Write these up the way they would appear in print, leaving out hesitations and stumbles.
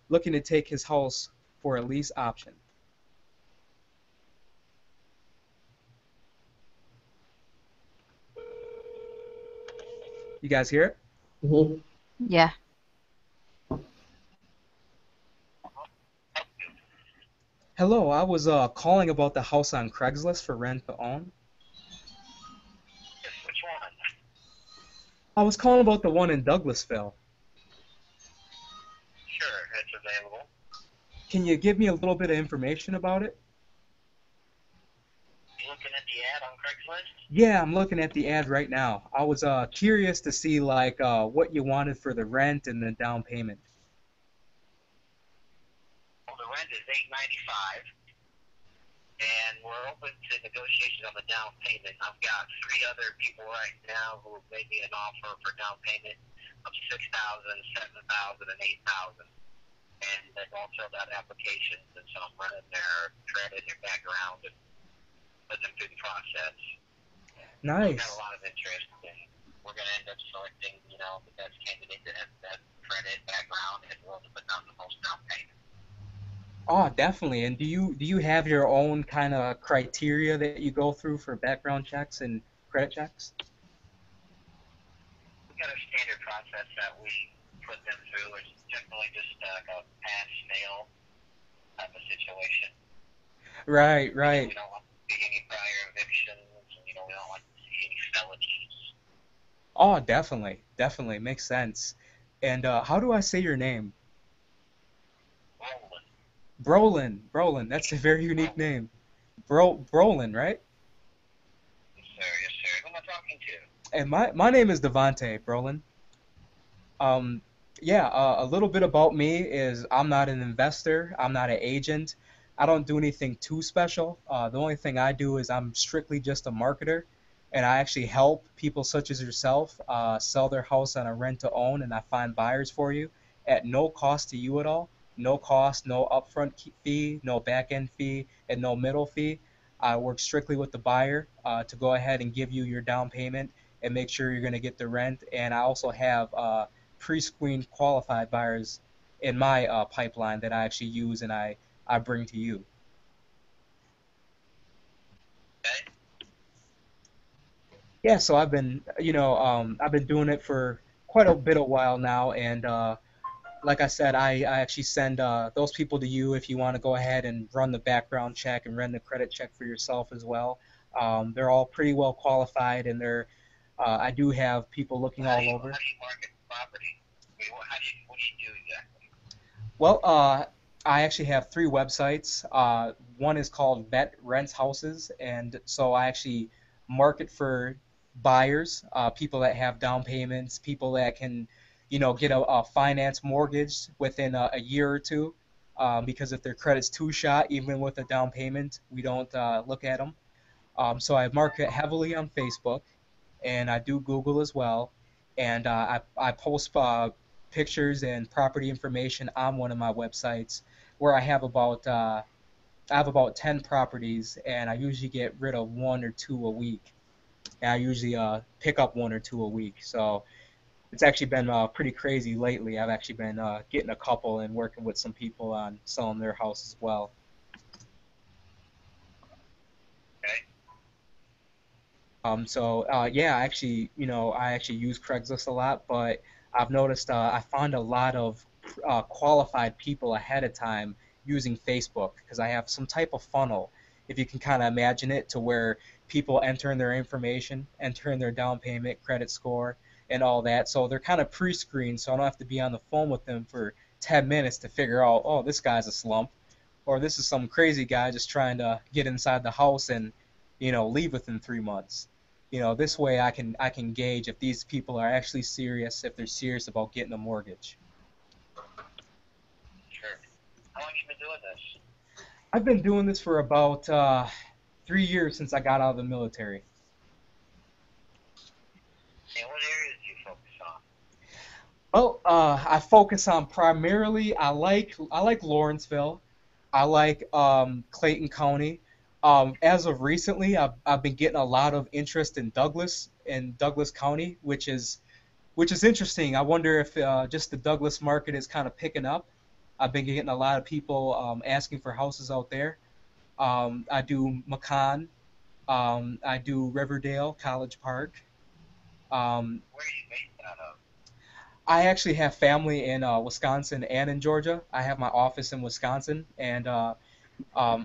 looking to take his house for a lease option. You guys hear it? Mhm. Yeah. Hello, I was calling about the house on Craigslist for rent to own. Which one? I was calling about the one in Douglasville. Sure, it's available. Can you give me a little bit of information about it? You looking at the ad on Craigslist? Yeah, I'm looking at the ad right now. I was curious to see like what you wanted for the rent and the down payment. Well, the rent is $895, and we're open to negotiation on the down payment. I've got three other people right now who made me an offer for down payment of $6,000, $7,000, and $8,000, and they've all filled out applications, and so I'm running their credit, their background, and putting them through the process. We've got a Nice. lot of interest, and we're going to end up selecting, the best candidate that has the best credit background and willing to put down the most down payment. Oh, definitely. And do you have your own kind of criteria that you go through for background checks and credit checks? We've got a standard process that we put them through. It's generally just like a pass-fail type of situation. Right, We right. don't want to see any prior evictions, and, we don't want to see any felonies. Oh, definitely, definitely makes sense. And how do I say your name? Rolling. Brolin. Brolin. That's a very unique Rolling. name. Brolin, right? Yes, sir. Yes, sir. Who am I talking to? And my name is Devante Brolin. Um, yeah, a little bit about me is I'm not an investor. I'm not an agent. I don't do anything too special. The only thing I do is I'm strictly just a marketer, and I actually help people such as yourself sell their house on a rent to own, and I find buyers for you at no cost to you at all. No cost, no upfront fee, no back end fee, and no middle fee. I work strictly with the buyer to go ahead and give you your down payment and make sure you're going to get the rent. And I also have pre-screened qualified buyers in my pipeline that I actually use and I bring to you. Okay. Yeah, so I've been doing it for quite a bit of while now, and like I said, I actually send those people to you if you want to go ahead and run the background check and run the credit check for yourself as well. They're all pretty well qualified, and I do have people looking Well, how do all you over. how do you market the property? I mean, what do you do exactly? Well, I actually have three websites. One is called Vet Rents Houses, and so I actually market for buyers, people that have down payments, people that can, get a finance mortgage within a year or two. Because if their credit's too shot, even with a down payment, we don't look at them. So I market heavily on Facebook, and I do Google as well, and I post pictures and property information on one of my websites where I have about 10 properties, and I usually get rid of one or two a week. And I usually pick up one or two a week. So it's actually been pretty crazy lately. I've actually been getting a couple and working with some people on selling their house as well. Okay. Yeah, actually, I actually use Craigslist a lot, but I've noticed I find a lot of qualified people ahead of time using Facebook because I have some type of funnel, if you can kind of imagine it, to where people enter in their information, enter in their down payment, credit score, and all that. So they're kind of pre-screened, so I don't have to be on the phone with them for 10 minutes to figure out, oh, this guy's a slump, or this is some crazy guy just trying to get inside the house and leave within 3 months. This way I can gauge if these people are actually serious, if they're serious about getting a mortgage. Sure. How long have you been doing this? I've been doing this for about 3 years since I got out of the military. And what areas do you focus on? Well, I focus on primarily. I like Lawrenceville. I like Clayton County. As of recently, I've been getting a lot of interest in Douglas County, which is interesting. I wonder if just the Douglas market is kind of picking up. I've been getting a lot of people asking for houses out there. I do Macon. I do Riverdale, College Park. Um, Where are you based out of? I actually have family in Wisconsin and in Georgia. I have my office in Wisconsin, and I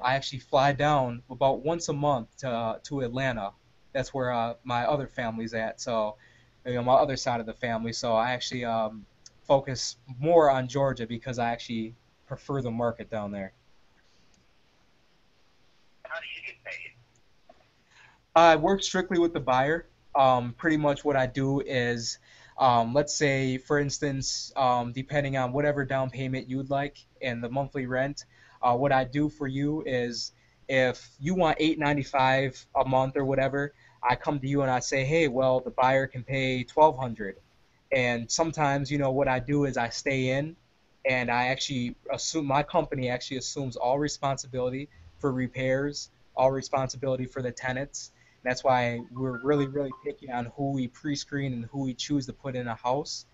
actually fly down about once a month to Atlanta. That's where my other family's at. So, my other side of the family. So I actually focus more on Georgia because I actually prefer the market down there. How do you get paid? I work strictly with the buyer. Pretty much what I do is, let's say, for instance, depending on whatever down payment you'd like and the monthly rent, what I do for you is if you want 895 a month or whatever, I come to you and I say, hey, well, the buyer can pay 1200. And sometimes, what I do is I stay in and I actually assume my company actually assumes all responsibility for repairs, all responsibility for the tenants. That's why we're really, really picky on who we pre-screen and who we choose to put in a house.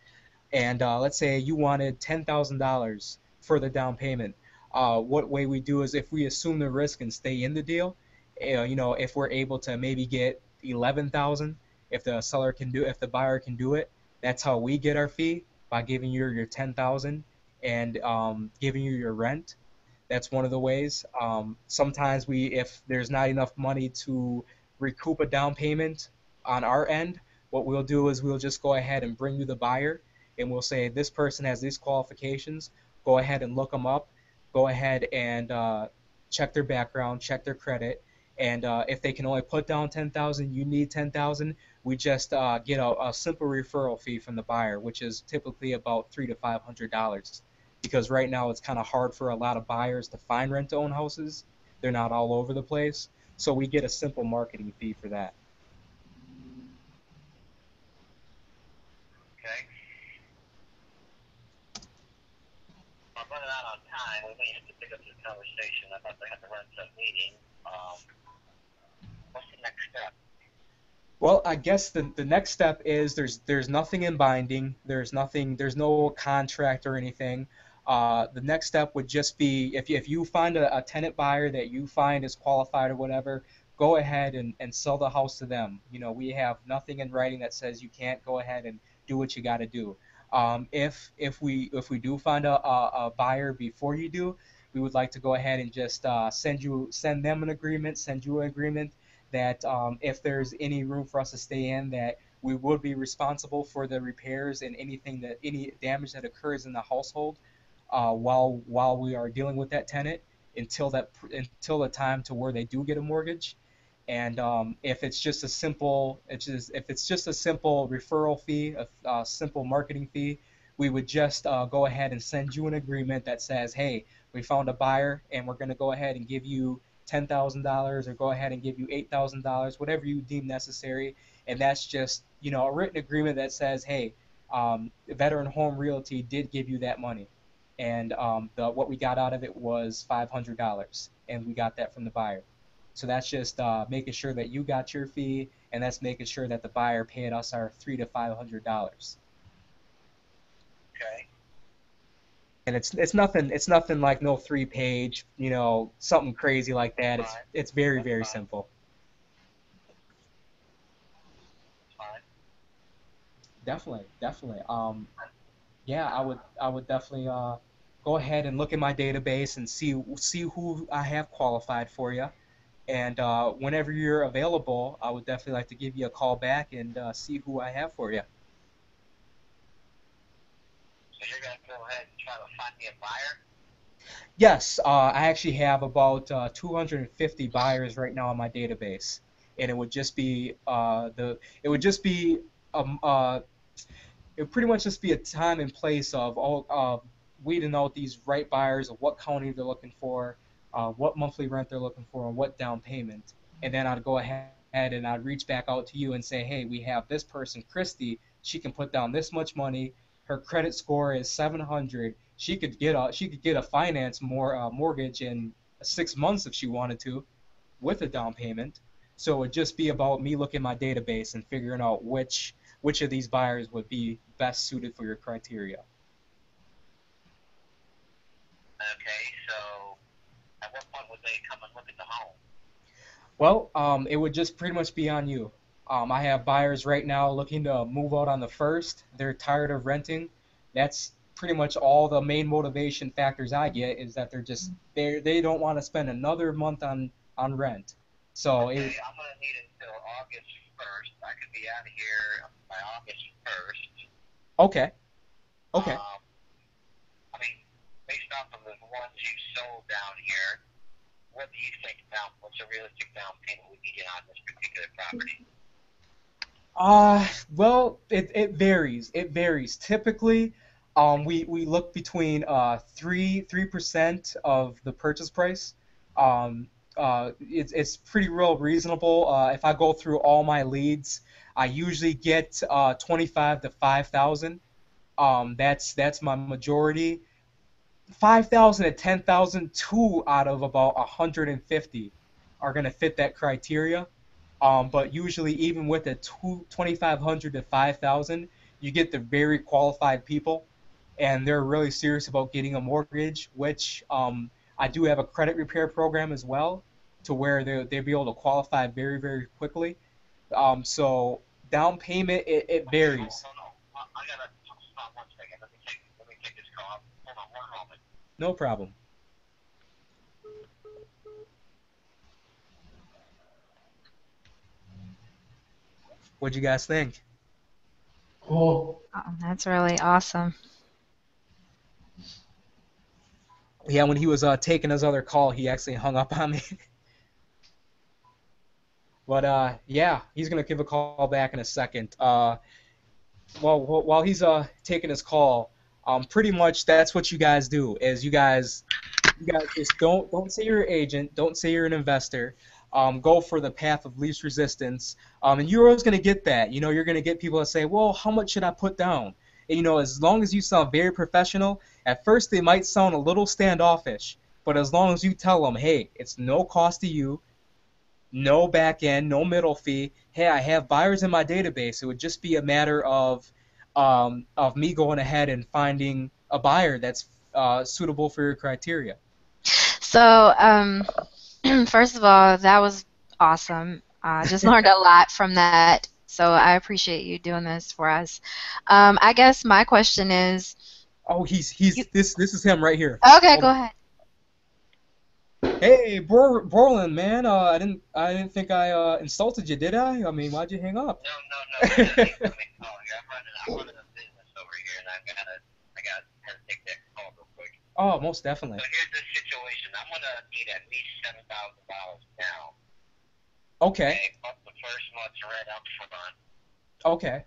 And let's say you wanted $10,000 for the down payment. What way we do is if we assume the risk and stay in the deal, if we're able to maybe get 11,000, if the seller can do, if the buyer can do it, that's how we get our fee by giving you your 10,000 and giving you your rent. That's one of the ways. Sometimes if there's not enough money to recoup a down payment on our end, what we'll do is we'll just go ahead and bring you the buyer, and we'll say this person has these qualifications. Go ahead and look them up. Go ahead and check their background, check their credit, and if they can only put down 10,000, you need 10,000. We just get a simple referral fee from the buyer, which is typically about $300 to $500 because right now it's kind of hard for a lot of buyers to find rent to own houses. They're not all over the place. So we get a simple marketing fee for that. Okay. I'm running out on time. We may have to pick up this conversation. I thought I had to run some meeting. What's the next step? Well, I guess the next step is there's nothing in binding. There's no contract or anything. The next step would just be if you find a tenant buyer that you find is qualified or whatever, go ahead and sell the house to them. We have nothing in writing that says you can't go ahead and do what you got to do. If we do find a buyer before you do, we would like to go ahead and just send them an agreement, send you an agreement that if there's any room for us to stay in, that we would be responsible for the repairs and any damage that occurs in the household while we are dealing with that tenant until the time to where they do get a mortgage. And if it's just a simple, if it's just a simple referral fee, a simple marketing fee, we would just go ahead and send you an agreement that says, hey, we found a buyer and we're going to go ahead and give you $10,000 or go ahead and give you $8,000, whatever you deem necessary. And that's just, a written agreement that says, hey, Veteran Home Realty did give you that money. And what we got out of it was $500, and we got that from the buyer. So that's just making sure that you got your fee, and that's making sure that the buyer paid us our $300 to $500. Okay. And it's nothing like no 3 page, something crazy like that. It's Fine. it's very, That's very fine. simple. That's fine. Definitely, definitely. Yeah, I would definitely go ahead and look in my database and see who I have qualified for you. And whenever you're available, I would definitely like to give you a call back and see who I have for you. So you're going to go ahead and try to find me a buyer? Yes, I actually have about 250 buyers right now on my database, and it would just be um, uh, it would pretty much just be a time and place of all weeding out these right buyers of what county they're looking for, what monthly rent they're looking for, and what down payment. And then I'd go ahead and I'd reach back out to you and say, hey, we have this person, Christy. She can put down this much money. Her credit score is 700. She could get a mortgage in 6 months if she wanted to, with a down payment. So it would just be about me looking at my database and figuring out which of these buyers would be best suited for your criteria. Okay, so at what point would they come and look at the home? Well, it would just pretty much be on you. I have buyers right now looking to move out on the first. They're tired of renting. That's pretty much all the main motivation factors I get is that they don't want to spend another month on rent. So Okay, it I'm gonna need it until August 1st. I could be out of here by August 1st. okay, okay. Um, I mean, based off of the ones you sold down here, what do you think down? What's a realistic down payment we can get on this particular property? Well, it varies. It varies. Typically, we look between 3% of the purchase price. Um, it's pretty real reasonable. If I go through all my leads, I usually get 25 to 5,000. That's my majority. 5,000 to 10,000, two out of about 150 are gonna fit that criteria. But usually, even with a 2,500 to 5,000, you get the very qualified people, and they're really serious about getting a mortgage. Which I do have a credit repair program as well, to where they'll be able to qualify very very quickly. So down payment it Okay, hold, varies. hold on. I gotta stop 1 second. Let me take this call. Hold on one moment. No problem. What'd you guys think? Cool. Oh, that's really awesome. Yeah, when he was taking his other call, he actually hung up on me. But yeah, he's gonna give a call back in a second. Well, while he's taking his call, pretty much that's what you guys do. Is you guys just don't say you're an agent, don't say you're an investor. Go for the path of least resistance. And you're always gonna get that. You know, you're gonna get people that say, well, how much should I put down? And, you know, as long as you sound very professional, at first they might sound a little standoffish, but as long as you tell them, hey, it's no cost to you, no back end, no middle fee. Hey, I have buyers in my database. It would just be a matter of me going ahead and finding a buyer that's suitable for your criteria. So, first of all, that was awesome. I just learned a lot from that. So I appreciate you doing this for us. I guess my question is, Oh, he's you, this is him right here. okay, Hold go on. ahead. Hey, Borland, man. I didn't think I insulted you, did I? I mean, why'd you hang up? No, no, no. I got an incoming call here. I'm running a business over here, and I gotta take that call real quick. Oh, most definitely. So here's the situation. I'm gonna need at least $7,000 now. Okay, Okay, plus the first month's rent up front, okay.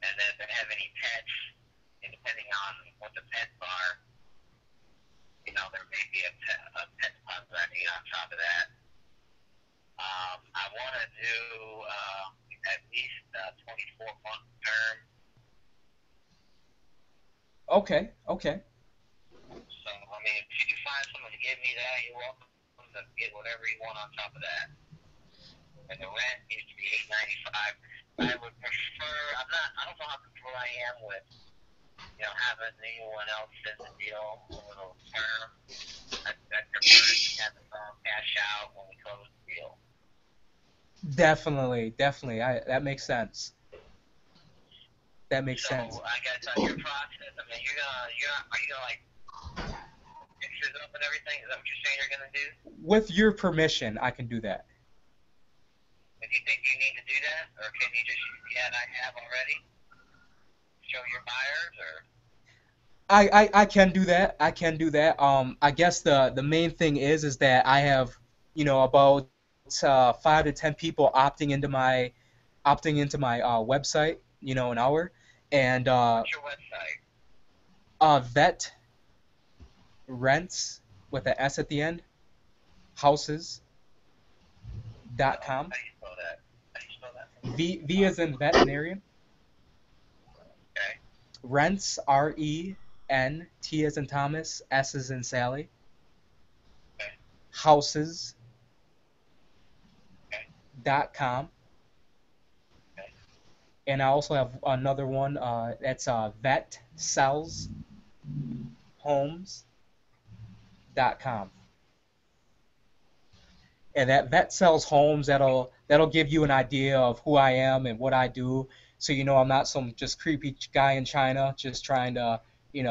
and then if they have any pets, and depending on what the pets are, there may be a pet deposit I need on top of that. I want to do at least a 24-month term. Okay, okay. So, I mean, if you find someone to give me that, you're welcome to get whatever you want on top of that. And the rent needs to be $895. I would prefer. I don't know how comfortable I am with having anyone else in the deal a little term. I prefer to have it all cash out when we close the deal. Definitely, definitely. That makes sense. That makes So sense. I guess on your process, I mean, are you gonna like fix it up and everything? Is that what you're saying you're gonna do? With your permission, I can do that. If you think you need to do that, or can you just use the ad I have already? Show your buyers, or I can do that. I can do that. I guess the main thing is that I have, about 5 to 10 people opting into my website, an hour, and what's your website? vet rents with an S at the end, houses.com. How do you spell that? How do you spell that? V as in veterinarian. Okay. Rents, REN, T as in Thomas, S as in Sally, Okay. houses.com. Okay. Okay. And I also have another one that's vet sells homes.com. And that vet sells homes. That'll give you an idea of who I am and what I do. So you know I'm not some just creepy guy in China just trying to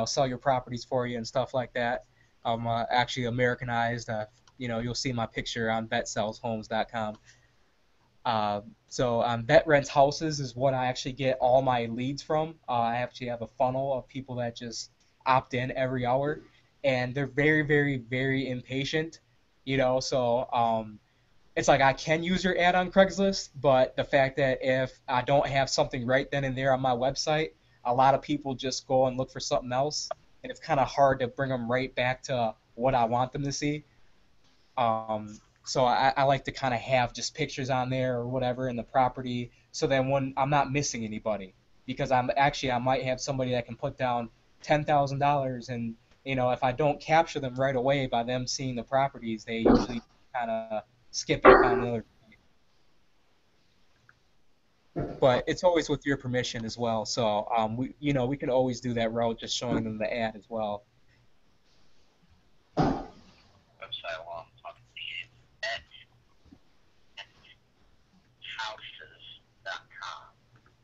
sell your properties for you and stuff like that. I'm actually Americanized. You'll see my picture on vetsellshomes.com. So Vet Rents Houses is what I actually get all my leads from. I actually have a funnel of people that just opt in every hour, and they're very, very, very impatient. So it's like I can use your ad on Craigslist, but the fact that if I don't have something right then and there on my website, a lot of people just go and look for something else, and it's kind of hard to bring them right back to what I want them to see. So I like to kind of have just pictures on there or whatever in the property, so that when I'm not missing anybody, because I might have somebody that can put down $10,000, and if I don't capture them right away by them seeing the properties, they usually kind of skip it and find another. But it's always with your permission as well. So we can always do that route, just showing them the ad as well. Website while I'm talking to you. Vetrentshouses.com.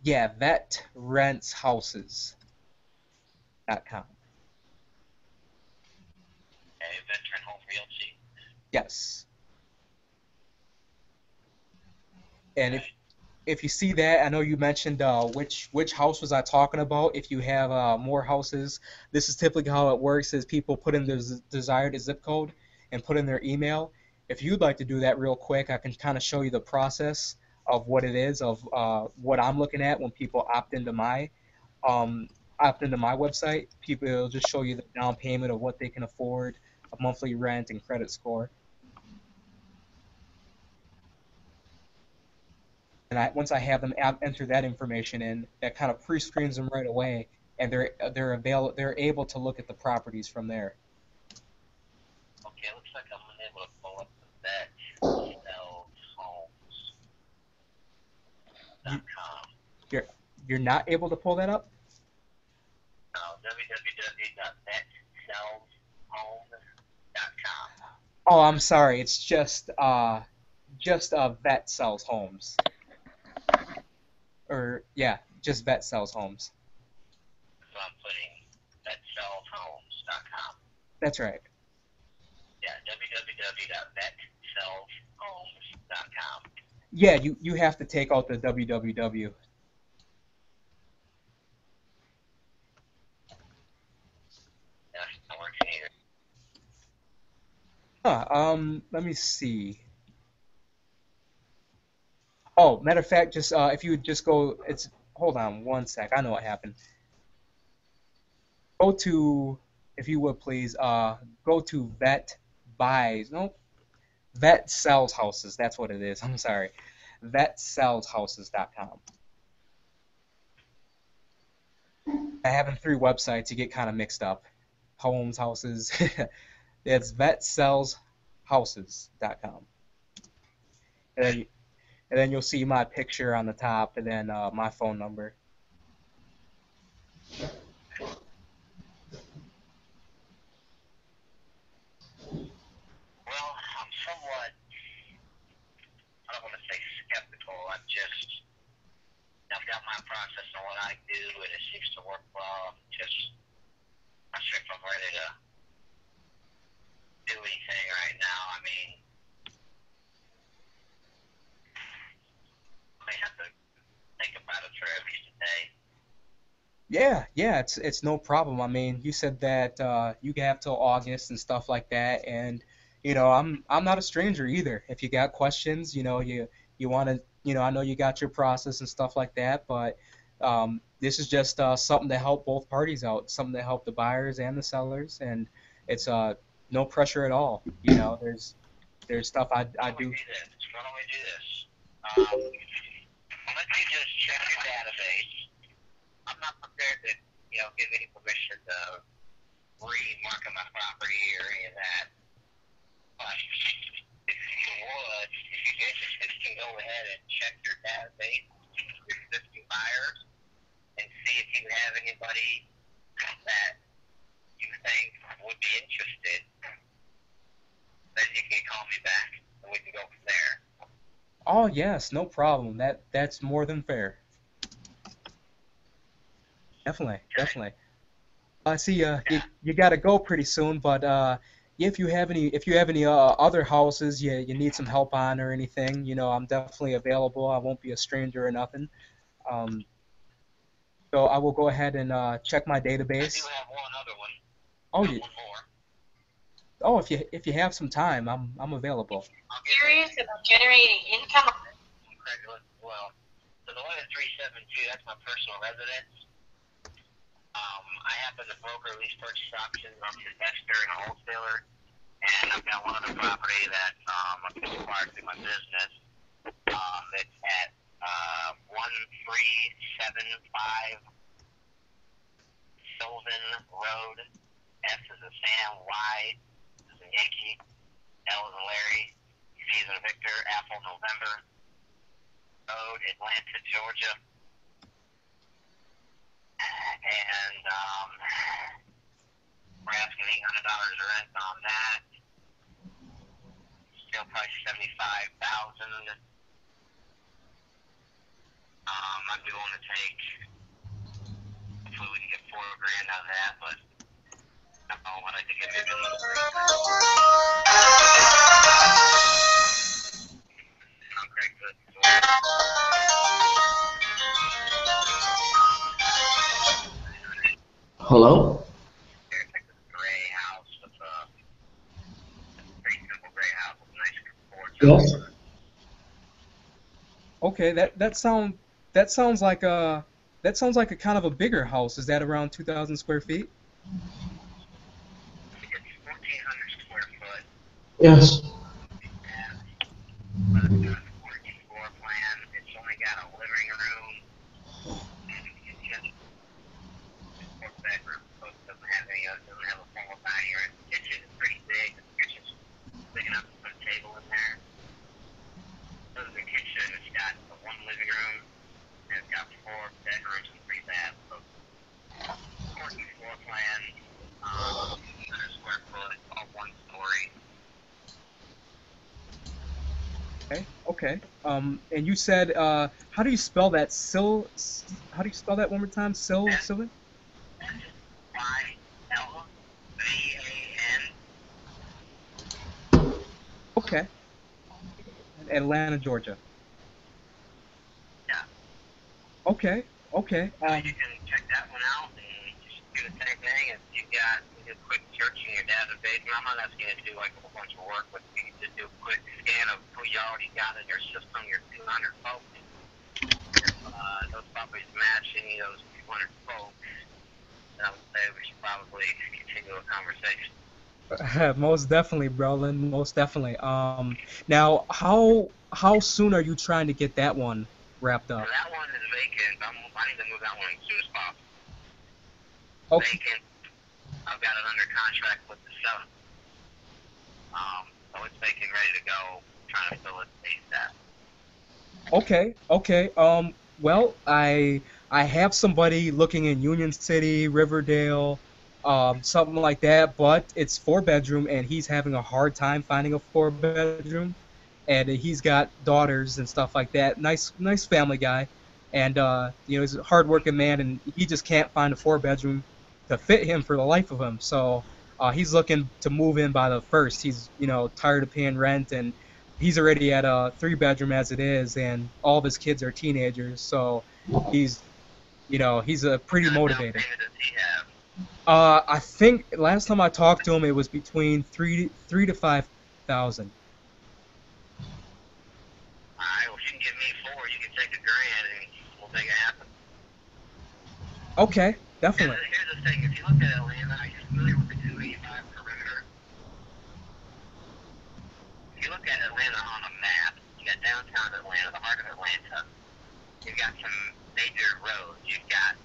Yeah, vetrentshouses.com. Okay, Veteran Home Realty. Yes. And Okay. if you see that, I know you mentioned which house was I talking about. If you have more houses, this is typically how it works: is people put in their desired zip code and put in their email. If you'd like to do that real quick, I can kind of show you the process of what it is, of what I'm looking at when people um, opt into my website. People, it'll just show you the down payment of what they can afford, a monthly rent, and credit score. And once I have them enter that information in, that kind of pre-screens them right away, and they're able to look at the properties from there. Okay, looks like I'm unable to pull up the vetsellshomes.com. You're not able to pull that up? www.vetsellshomes.com. Oh, I'm sorry. It's just Vet Sells Homes. Or yeah, just Vet Sells Homes. So I'm putting vetsellshomes.com. That's right. Yeah, www.vetsellshomes.com. Yeah, you have to take out the www. That's not working either. Let me see. Oh, matter of fact, just if you would just go, hold on one sec. I know what happened. Go to, if you would please, go to Vet Sells Houses. That's what it is. I'm sorry. Vetsellshouses.com. Having three websites, you get kind of mixed up. Homes, houses. It's vetsellshouses.com. And then, and then you'll see my picture on the top, and then my phone number. Well, I'm somewhat, I don't want to say skeptical. I've got my process on what I do, and it seems to work well. I'm not sure if I'm ready to do anything right now. I mean, I may have to think about it for at least a day. Yeah, it's no problem. I mean, you said that you have till August and stuff like that, and I'm not a stranger either. If you got questions, you want to, I know you got your process and stuff like that, but this is just something to help both parties out, something to help the buyers and the sellers, and it's no pressure at all. There's stuff I do. Why don't we do this? Let me just check your database. I'm not prepared to, give any permission to remarket my property or any of that. But if you're interested, you can go ahead and check your database, your existing buyers, and see if you have anybody that you think would be interested. Oh yes, no problem. That's more than fair. Definitely, Okay. definitely. I see. Yeah. You gotta go pretty soon, but if you have any other houses you need some help on or anything, I'm definitely available. I won't be a stranger or nothing. Um, so I will go ahead and check my I do database. have one other one. Oh, Got you, one more. if you have some time, I'm available. I'll get serious about generating income. On Craigslist as well. So the one at 372, that's my personal residence. I happen to broker lease purchase options. I'm an investor and a wholesaler. And I've got one other property that I've acquired through my business. It's at 1375 Sylvan Road. S is a Sam, Y is a Yankee, L is a Larry, V is a Victor, Apple, November Road, Atlanta, Georgia. And we're asking $800 rent on that. Sale price $75,000. I'd be willing to take. Hopefully we can get $4,000 out of that, but I'd like to get maybe a little on Craigslist as well. Hello? It's like this gray house with a very simple gray house with a nice porch out Yes. front. Okay, that sounds like a kind of a bigger house. Is that around 2,000 square feet? It's 1,400 square foot. Yes. But it's got a working floor plan. It's only got a living room and a kitchen. Four bedroom. So it doesn't have a formal dining room. The kitchen is pretty big. The kitchen's big enough to put a table in there. So the kitchen, it's got one living room and it's got 4 bedrooms and 3 baths. So working floor plan, 1,500 square foot, all one story. Okay, okay. And you said, how do you spell that? How do you spell that one more time? Sylvan? SYLVAN. Okay. Atlanta, Georgia. Yeah. Okay, okay. So you can check that one out and just do the same thing. If you do a quick search in your database, and I'm not asking you to do like a whole bunch of work, but you can just do a quick scan of who you already got in your system, your 200 folks. If those properties match any of those 200 folks, then I would say we should probably continue a conversation. Most definitely, Brolin. Most definitely. Now, how soon are you trying to get that one wrapped So up? that one is vacant. I need to move that one as soon as possible. Okay, Vacant. I've got it under contract with the seller. So it's vacant, ready to go. Trying to fill it ASAP. okay, okay. Well, I have somebody looking in Union City, Riverdale, something like that, but it's 4 bedroom, and he's having a hard time finding a 4 bedroom, and he's got daughters and stuff like that. Nice family guy, and he's a hardworking man, and he just can't find a 4 bedroom to fit him for the life of him. So he's looking to move in by the first. He's tired of paying rent, and he's already at a 3 bedroom as it is, and all of his kids are teenagers. So he's he's a What pretty kind of down motivated. payment does he have? I think last time I talked to him, it was between three to 5,000. Alright, well, if you can give me 4, you can take $1,000 and we'll make it happen. Okay, Here's definitely. the thing. If you look at Atlanta, are you familiar with the 285 perimeter? If you look at Atlanta on a map, you got downtown Atlanta, the heart of Atlanta. You've got some major roads. You've got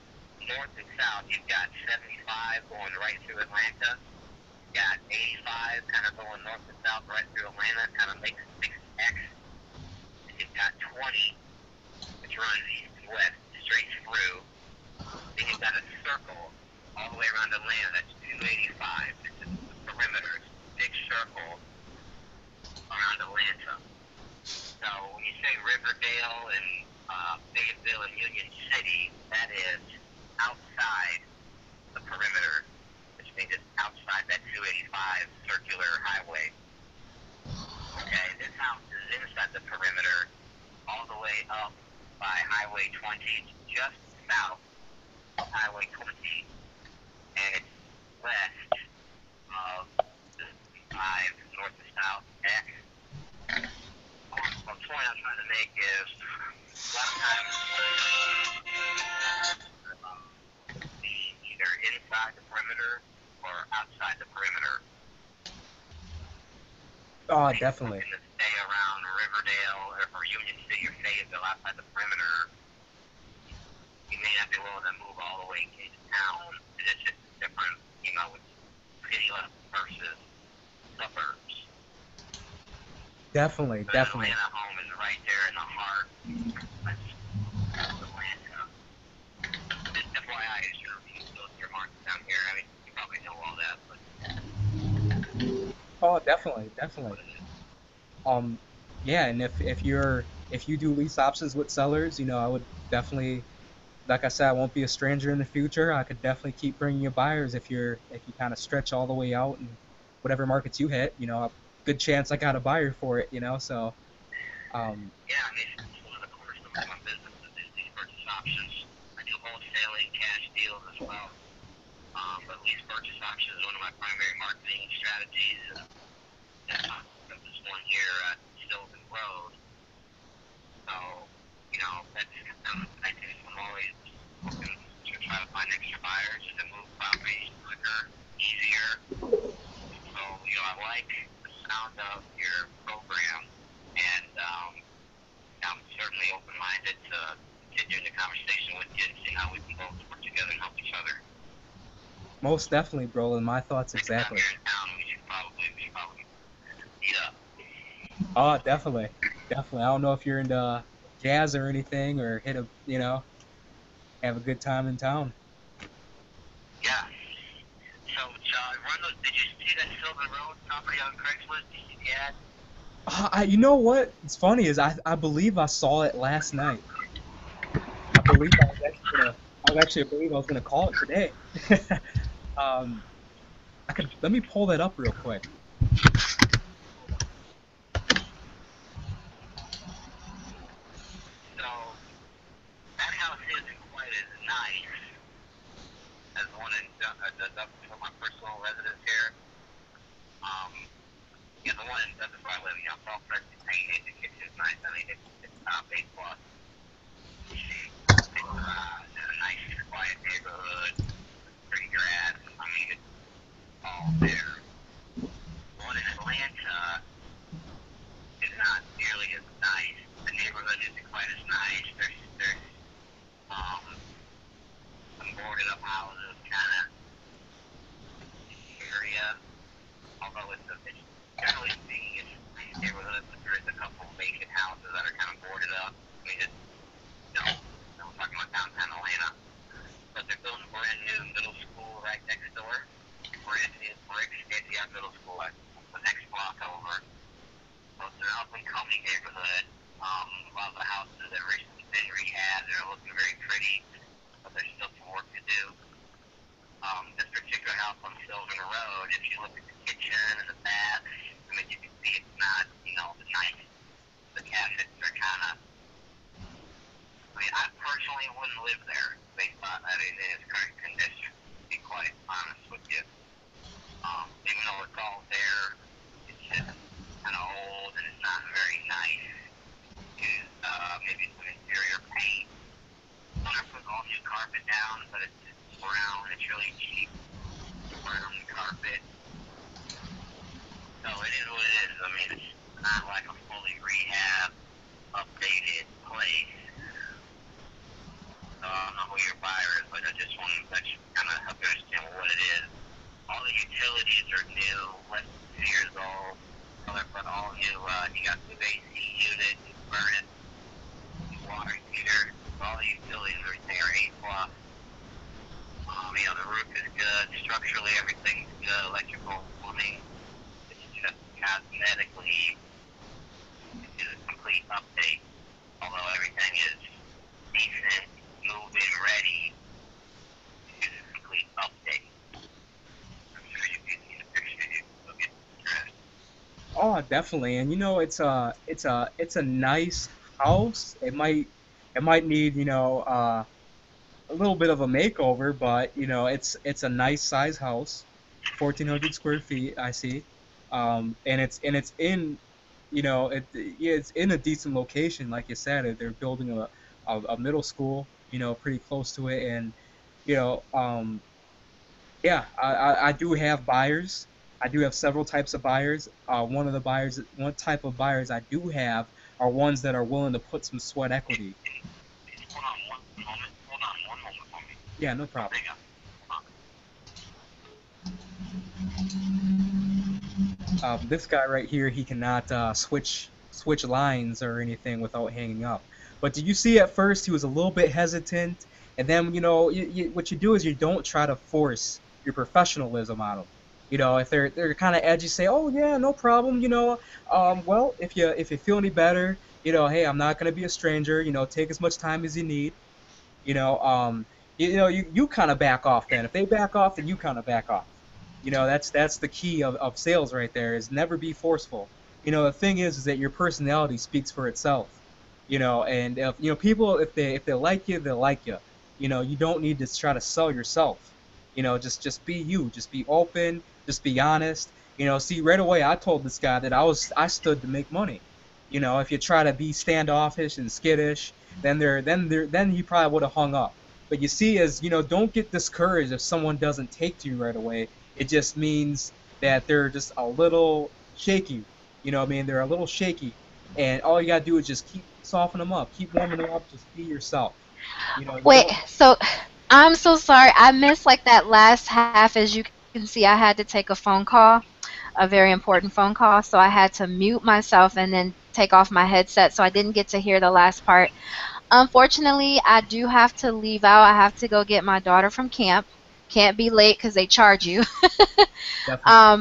north and south. You've got 75 going right through Atlanta. You've got 85 kind of going north and south right through Atlanta, kind of makes a 6X. And you've got 20, which runs east and west straight through. Then you've got a circle all the way around Atlanta. That's 285. It's the perimeter. It's a big circle around Atlanta. So when you say Highway 20, just south of Highway 20, and it's west of the 5 north to south X. The point I'm trying to make is last time be either inside the perimeter or outside the perimeter. Oh, If definitely. you're looking to stay around Riverdale or Union City or Fayetteville outside the perimeter, you may not be willing to move all the way into town. It's just different, you know, with city versus suburbs. Definitely, But definitely. Atlanta home is right there in the heart. That's Atlanta. Just FYI, is your market down here. I mean, you probably know all that, but Oh, definitely, definitely. Yeah, and if you do lease options with sellers, you know, I would definitely, like I said, I won't be a stranger in the future. I could definitely keep bringing you buyers if you kind of stretch all the way out and whatever markets you hit, you know, a good chance I got a buyer for it, you know. So, um, yeah, I mean, it's one of the cornerstones of my business is these purchase options. I do wholesaling, cash deals as well. But lease purchase options is one of my primary marketing strategies. This one here at Sylvan Road. So, you know, that's I think I'm always looking to try to find extra buyers and to move properties quicker, easier. So, you know, I like the sound of your program, and I'm certainly open-minded to continue the conversation with you and see how we can both work together and help each other. most definitely, bro, and my thoughts Next time exactly. you're in town, we should probably meet up. Oh, definitely, definitely. I don't know if you're into jazz or anything, or you know, have a good time in town. Yeah. So, did you see that Sylvan Road property on Craigslist? Did you see the ad? You know what? It's funny is I believe I saw it last night. I believe I believe I was gonna call it today. um, let me pull that up real quick. So, that house isn't quite as nice as the one for my personal residence here. Yeah, the one that's where I live, you know, it's all freshly painted. The kitchen's nice. I mean, it's top A plus. It's in a nice, quiet neighborhood, pretty grass. I mean, it's all there. The one in Atlanta is not nearly as nice. The neighborhood isn't quite as nice. There's some boarded up houses kind of area, although it's generally speaking, it's a nice neighborhood, but there is a couple vacant houses that are kind of boarded up. I mean, it's, we're talking about downtown Atlanta, but they're building a brand new middle school right next door. Brand new brick, state-of-the-art middle school at the next block over. So it's an up-and-coming neighborhood. A lot of the houses have recently been rehabbed. They're looking very pretty, but there's still some work to do. This particular house on Sylvan Road, if you look at the kitchen and the bath, I mean, you can see it's not, you know, the nice. The cabinets are kind of. I mean, I personally wouldn't live there based on that in its current condition. To be quite honest with you, even though it's all there, it's just kind of old and it's not very nice. Use maybe some interior paint. I'm gonna put all new carpet down, but it's brown. It's really cheap brown carpet. So it is what it is. I mean, it's not like a fully rehab, updated place. So I don't know who your buyer is, but I just want to kind of help you understand what it is. All the utilities are new, less than 2 years old. But all new. You got new AC unit, new furnace, new water heater. All the utilities, everything are A plus. You know, the roof is good. Structurally, everything's good. Electrical, plumbing. It's just cosmetically, it's a complete update. Although everything is decent, move-in ready, it's a complete update. I'm sure you can see the picture. You'll get stressed. Oh, definitely. And you know, it's a nice house. It might need, a little bit of a makeover, but it's a nice size house, 1,400 square feet. I see, and it's in, yeah, it's in a decent location, like you said. They're building a middle school, pretty close to it, and you know, yeah, I do have buyers. I do have several types of buyers. One type of buyers I do have are ones that are willing to put some sweat equity. Hold on one moment. Hold on one moment for me. Yeah, no problem. Hang on. This guy right here, he cannot switch lines or anything without hanging up. But did you see at first he was a little bit hesitant, and then what you do is you don't try to force your professionalism on them. If they're kind of edgy, say, oh yeah, no problem. Well, if you feel any better, hey, I'm not gonna be a stranger. Take as much time as you need. You know, um, you kind of back off then. If they back off, then you kind of back off. That's the key of sales right there is never be forceful. The thing is that your personality speaks for itself. And if people if they like you, they like you. You don't need to try to sell yourself. Just be you, just be open, just be honest. See right away I told this guy that I stood to make money. If you try to be standoffish and skittish, then he probably would have hung up. But you see, don't get discouraged if someone doesn't take to you right away. It just means that they're just a little shaky. What I mean? They're a little shaky, and all you gotta do is just keep softening them up, keep warming them up. Just be yourself. You Wait, don't. so I'm so sorry. I missed like that last half. As you can see, I had to take a phone call, a very important phone call, so I had to mute myself and then take off my headset, so I didn't get to hear the last part. Unfortunately, I do have to leave out. I have to go get my daughter from camp. Can't be late because they charge you. Definitely.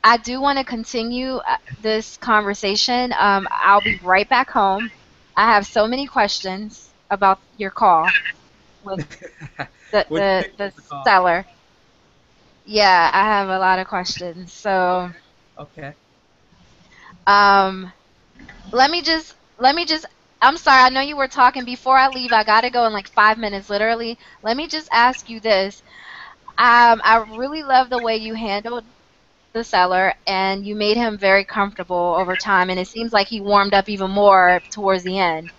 I do want to continue this conversation. I'll be right back home. I have so many questions about your call with the, What do you the, think the of the call? seller. Yeah, I have a lot of questions. So Okay. um, let me just. I'm sorry. I know you were talking before I leave. I gotta go in like 5 minutes, literally. Let me just ask you this. I really love the way you handled the seller, and you made him very comfortable over time, and it seems like he warmed up even more towards the end.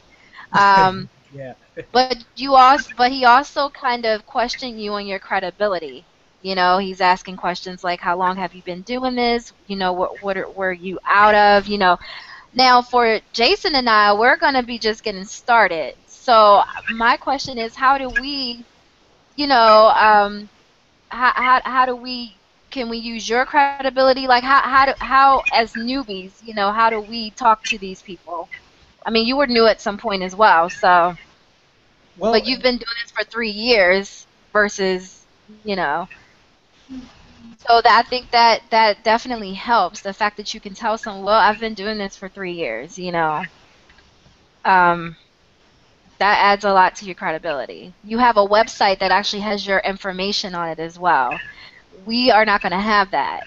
Um, Yeah. but he also kind of questioned you on your credibility. He's asking questions like, "How long have you been doing this? Were you out of? Now for Jason and I, we're gonna be just getting started. So my question is, how do we, you know, how do we can we use your credibility? Like how as newbies, how do we talk to these people? I mean, you were new at some point as well, so but Well, you've been doing this for 3 years versus, you know. So that I think that definitely helps. The fact that you can tell someone, well, I've been doing this for 3 years. Um, that adds a lot to your credibility. You have a website that actually has your information on it as well. We are not going to have that.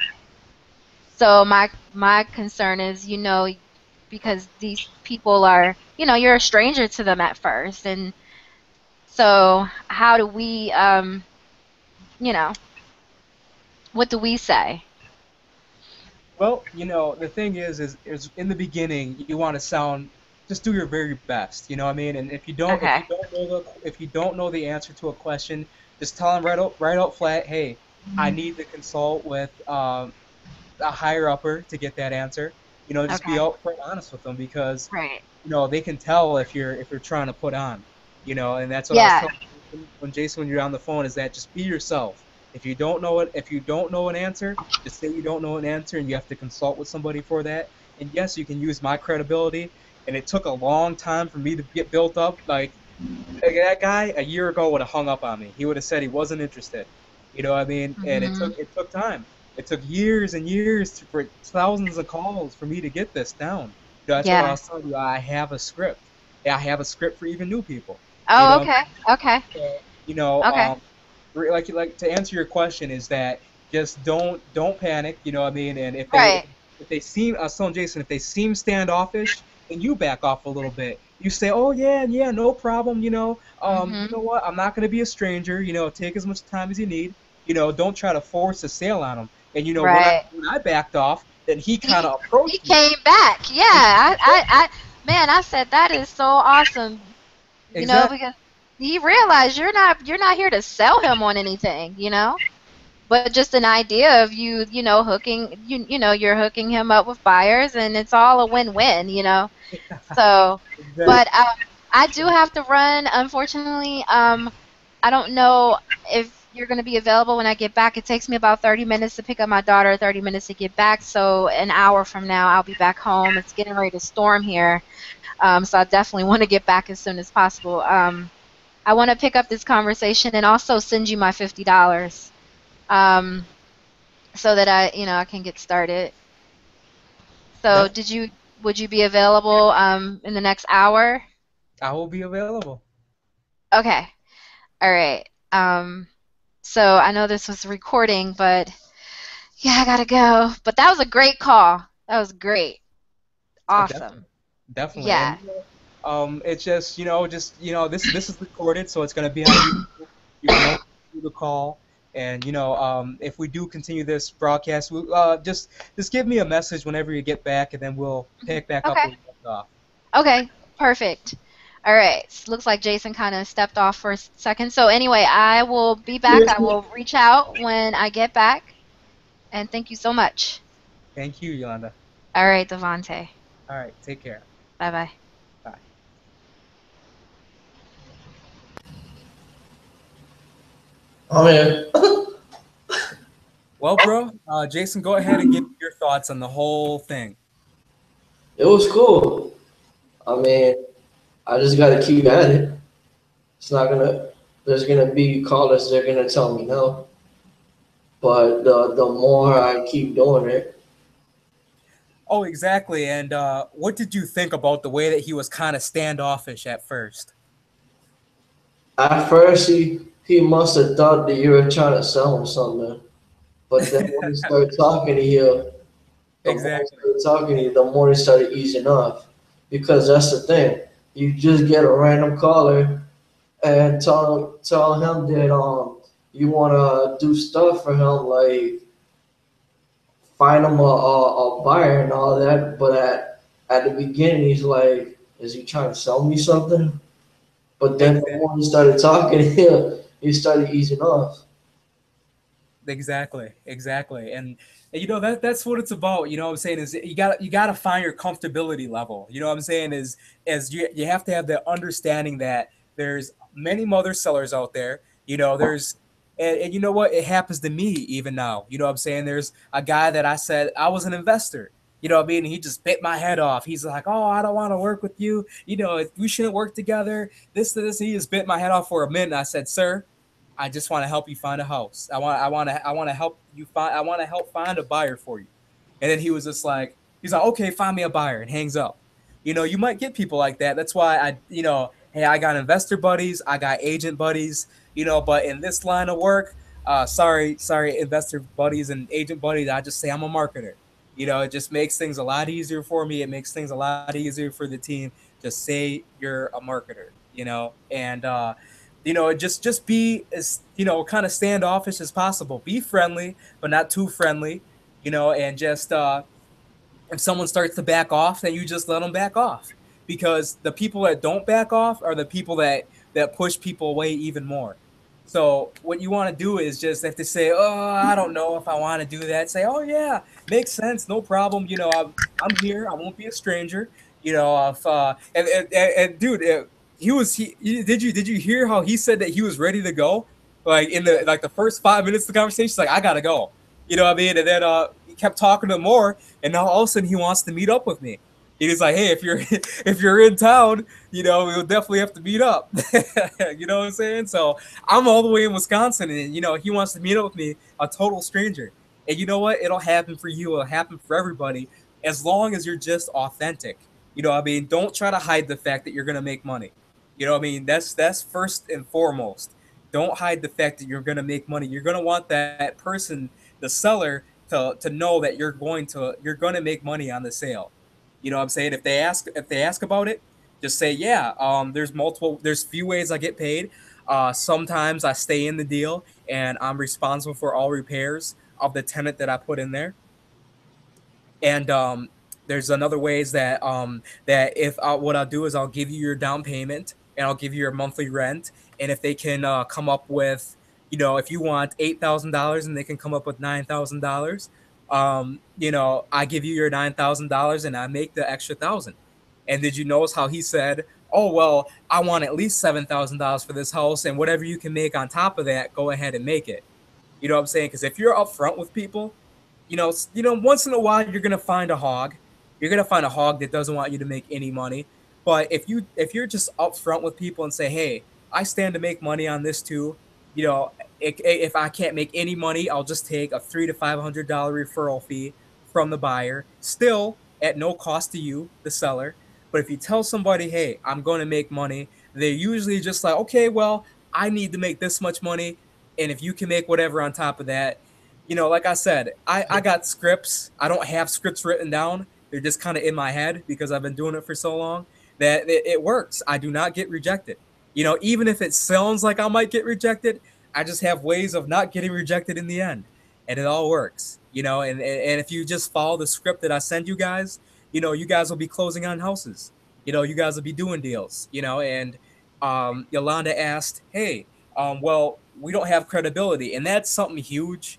So my concern is, because these people are, you're a stranger to them at first, and so how do we, you know, what do we say? well, the thing is in the beginning you want to sound, just do your very best. You know what I mean? And Okay. if you don't know the answer to a question, just tell them right out flat, hey, I need to consult with a higher upper to get that answer. Just be Okay. upfront honest with them because Right. they can tell if you're trying to put on. And that's what I was Yeah. telling when you're on the phone, is that just be yourself. If you don't know an answer, just say you don't know an answer, and you have to consult with somebody for that. And yes, you can use my credibility. And it took a long time for me to get built up. Like that guy a year ago would have hung up on me. He would have said he wasn't interested. You know what I mean? And it Mhm. took time. It took years and years for thousands of calls for me to get this down. That's what I Yeah. was telling you. I have a script. Yeah, I have a script for even new people. You Oh, know, okay. Okay. so, you know, Okay. um, like to answer your question is that just don't panic. You know what I mean? And Right. if they seem, I was telling Jason, if they seem standoffish, then you back off a little bit. you say, oh yeah, yeah, no problem. You Mhm. know what? I'm not gonna be a stranger. Take as much time as you need. Don't try to force a sale on him. And Right. when I backed off, then he kind He of he approached me. came back. Yeah. I man, I said that is so awesome. Exactly. Because he realized you're not here to sell him on anything, but just an idea of you're hooking him up with buyers, and it's all a win-win. So, Exactly. but I do have to run, unfortunately. I don't know if you're going to be available when I get back. It takes me about 30 minutes to pick up my daughter, 30 minutes to get back. So an hour from now, I'll be back home. It's getting ready to storm here. So I definitely want to get back as soon as possible. I want to pick up this conversation and also send you my $50, um, so that I can get started. So Def- would you be available in the next hour? I will be available. Okay. All right. So I know this was recording, but yeah, I gotta go. But that was a great call. That was great. Definitely. Awesome. Definitely. And Yeah. it's just this is recorded, so it's gonna be on YouTube. You can always do the call, and if we do continue this broadcast, just give me a message whenever you get back, and then we'll pick back up Okay. where we left off. Okay. Perfect. All right. Looks like Jason kind of stepped off for a second. So anyway, I will be back. Yes, I will reach out when I get back. And thank you so much. Thank you, Yolanda. All right, Devontae. All right, take care. Bye bye. Bye. I'm here. Well, bro, Jason, go ahead and give me your thoughts on the whole thing. It was cool. I mean, I just gotta keep at it. It's not gonna. There's gonna be callers. They're gonna tell me no. But the more I keep doing it, Oh, exactly. And what did you think about the way that he was kind of standoffish at first? at first he must have thought that you were trying to sell him something. But then when he started talking to you, the more he Exactly. started talking to you, the more he started easing off. Because that's the thing. You just get a random caller and tell him that you wanna do stuff for him like find him a buyer and all that. But at the beginning he's like, is he trying to sell me something? But then the Exactly. more he started talking, he started easing off. Exactly. Exactly. And that's what it's about. You know what I'm saying is you got to find your comfortability level. You know what I'm saying is you have to have the understanding that there's many mother sellers out there. There's and you know what? It happens to me even now. You know what I'm saying? There's a guy that I said I was an investor. You know what I mean? He just bit my head off. He's like, "Oh, I don't want to work with you. We shouldn't work together." This. He just bit my head off for a minute. And I said, "Sir, I just want to help you find a house. I want to help you find. I want to help find a buyer for you." And then he's like, "Okay, find me a buyer," and hangs up. You might get people like that. That's why hey, I got investor buddies, I got agent buddies. But in this line of work, sorry, investor buddies and agent buddies, I just say I'm a marketer. It just makes things a lot easier for me. It makes things a lot easier for the team. Just say you're a marketer. And just be as kind of standoffish as possible. Be friendly, but not too friendly. And just if someone starts to back off, then you just let them back off, because the people that don't back off are the people that push people away even more. So what you want to do is just if they say, "Oh, I don't know if I want to do that," say, "Oh yeah, makes sense, no problem. I'm here. I won't be a stranger." If and dude, did you hear how he said that he was ready to go? Like in the first 5 minutes of the conversation, he's like, "I gotta go." You know what I mean? And then he kept talking to him more, and now all of a sudden he wants to meet up with me. He's like, "Hey, if you're if you're in town, we'll definitely have to meet up." You know what I'm saying? So I'm all the way in Wisconsin, and he wants to meet up with me, a total stranger. And you know what? It'll happen for you. It'll happen for everybody, as long as you're just authentic. You know what I mean? Don't try to hide the fact that you're gonna make money. You know what I mean? That's first and foremost. Don't hide the fact that you're gonna make money. You're gonna want that person, the seller, to know that you're going to make money on the sale. You know what I'm saying? If they ask about it, Just say, yeah, there's few ways I get paid. Sometimes I stay in the deal and I'm responsible for all repairs of the tenant that I put in there. And there's another ways that that if what I'll do is I'll give you your down payment and I'll give you your monthly rent. And if they can come up with, if you want $8,000 and they can come up with $9,000, I give you your $9,000 and I make the extra thousand. And did you notice how he said, "Oh well, I want at least $7,000 for this house, and whatever you can make on top of that, go ahead and make it." You know what I'm saying? Because if you're upfront with people, once in a while you're gonna find a hog. You're gonna find a hog that doesn't want you to make any money. But if you're just upfront with people and say, "Hey, I stand to make money on this too," if I can't make any money, I'll just take a $300 to $500 referral fee from the buyer, still at no cost to you, the seller. But if you tell somebody, "Hey, I'm going to make money," they're usually just like, "Okay, well, I need to make this much money, and if you can make whatever on top of that." Like I said, I got scripts. I don't have scripts written down. They're just kind of in my head because I've been doing it for so long that it works. I do not get rejected. Even if it sounds like I might get rejected, I just have ways of not getting rejected in the end. And it all works. And if you just follow the script that I send you guys, you guys will be closing on houses. You guys will be doing deals, and Yolanda asked, "Hey, well, we don't have credibility." And that's something huge.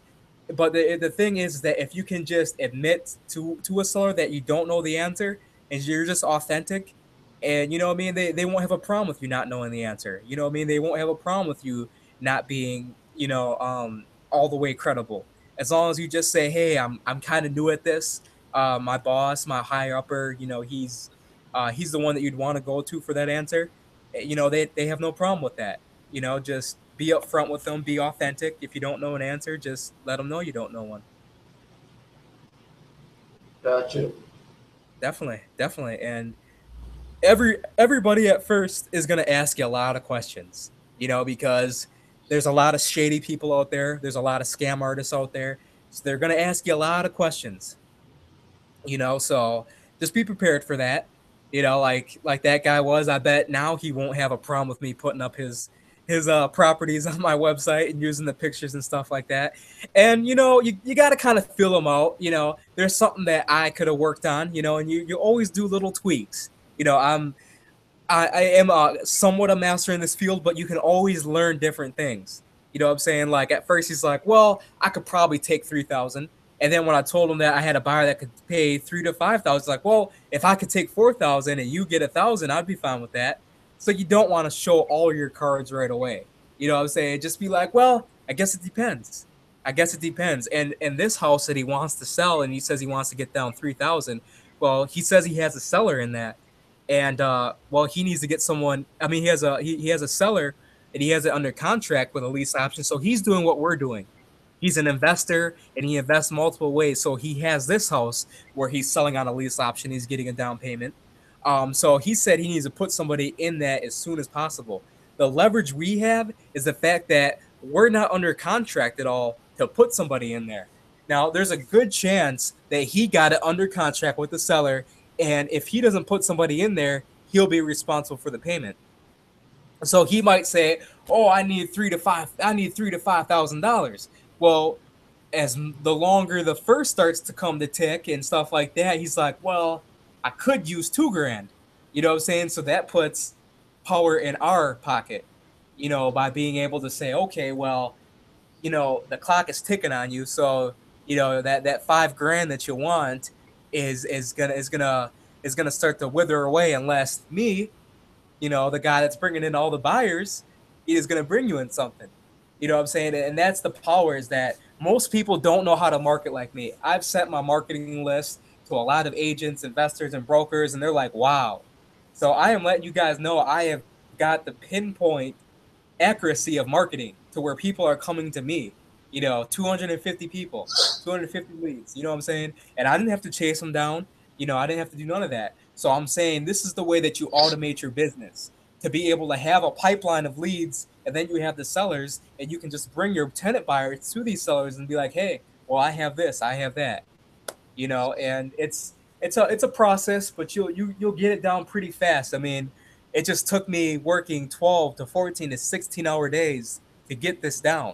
But the thing is that if you can just admit to a seller that you don't know the answer and you're just authentic, and you know what I mean, they won't have a problem with you not knowing the answer. You know what I mean? They won't have a problem with you not being, all the way credible. As long as you just say, "Hey, I'm kind of new at this. My boss, my higher upper, he's the one that you'd want to go to for that answer." They have no problem with that. Just be upfront with them, be authentic. If you don't know an answer, just let them know you don't know one. Gotcha. Definitely, definitely. And everybody at first is gonna ask you a lot of questions, because there's a lot of shady people out there. There's a lot of scam artists out there. So they're gonna ask you a lot of questions. So just be prepared for that. Like that guy was. I bet now he won't have a problem with me putting up his properties on my website and using the pictures and stuff like that. And you got to kind of fill them out. There's something that I could have worked on. And you always do little tweaks. I am somewhat a master in this field, but you can always learn different things. You know what I'm saying? Like at first he's like, "Well, I could probably take 3,000." And then when I told him that I had a buyer that could pay 3 to 5,000, he's like, "Well, if I could take 4,000 and you get 1,000, I'd be fine with that." So you don't want to show all your cards right away. You know what I'm saying? Just be like, "Well, I guess it depends. I guess it depends." And this house that he wants to sell, and he says he wants to get down 3,000. Well, he says he has a seller in that, and well, he needs to get someone. I mean, he has a seller, and he has it under contract with a lease option. So he's doing what we're doing. He's an investor, and he invests multiple ways. So he has this house where he's selling on a lease option. He's getting a down payment. So he said he needs to put somebody in that as soon as possible. The leverage we have is the fact that we're not under contract at all to put somebody in there. Now, there's a good chance that he got it under contract with the seller, and if he doesn't put somebody in there, he'll be responsible for the payment. So he might say, "Oh, I need $3,000 to $5,000." Well, as the longer the first starts to come to tick and stuff like that, he's like, "Well, I could use 2 grand." You know what I'm saying? So that puts power in our pocket, by being able to say, "Okay, well, the clock is ticking on you, so that 5 grand that you want is gonna start to wither away unless me, the guy that's bringing in all the buyers, he is gonna bring you in something." You know what I'm saying? And that's the power, is that most people don't know how to market like me. I've sent my marketing list to a lot of agents, investors, and brokers, and they're like, "Wow." So I am letting you guys know I have got the pinpoint accuracy of marketing to where people are coming to me. 250 people, 250 leads. You know what I'm saying? And I didn't have to chase them down. I didn't have to do none of that. So I'm saying this is the way that you automate your business, to be able to have a pipeline of leads, and then you have the sellers, and you can just bring your tenant buyers to these sellers and be like, "Hey, well, I have this, I have that." And it's a process, but you'll get it down pretty fast. I mean, it just took me working 12 to 14 to 16-hour days to get this down.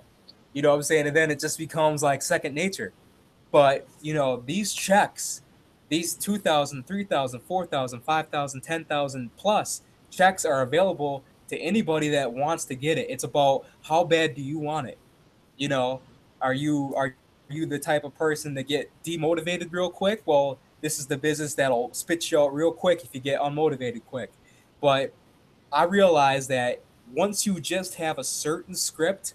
You know what I'm saying? And then it just becomes like second nature. But, these checks, these 2,000, 3,000, 4,000, 5,000, 10,000 plus checks are available to anybody that wants to get it. It's about how bad do you want it? You know, are you the type of person that get demotivated real quick? Well, this is the business that'll spit you out real quick if you get unmotivated quick. But I realize that once you just have a certain script,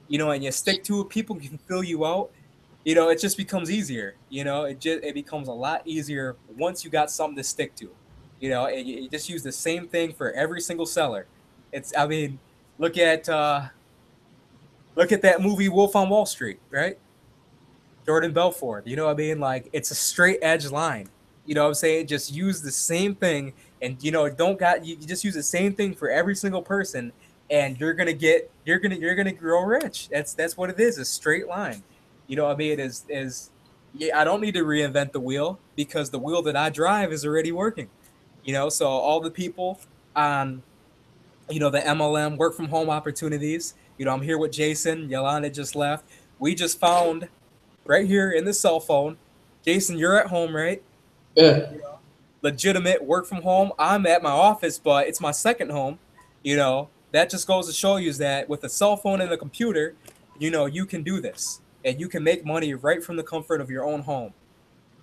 and you stick to it, people can fill you out. It just becomes easier. It becomes a lot easier once you got something to stick to. And you just use the same thing for every single seller. I mean, look at that movie Wolf on Wall Street, right? Jordan Belfort. You know what I mean? Like, it's a straight edge line. You know what I'm saying? Just use the same thing, and don't got you just use the same thing for every single person, and you're gonna grow rich. That's what it is. A straight line. You know what I mean? Is Yeah, I don't need to reinvent the wheel because the wheel that I drive is already working. So all the people on the MLM work from home opportunities. I'm here with Jason. Yolanda just left. We just found right here in the cell phone. Jason, you're at home, right? Yeah. Legitimate work from home. I'm at my office, but it's my second home. That just goes to show you is that with a cell phone and a computer, you can do this and you can make money right from the comfort of your own home.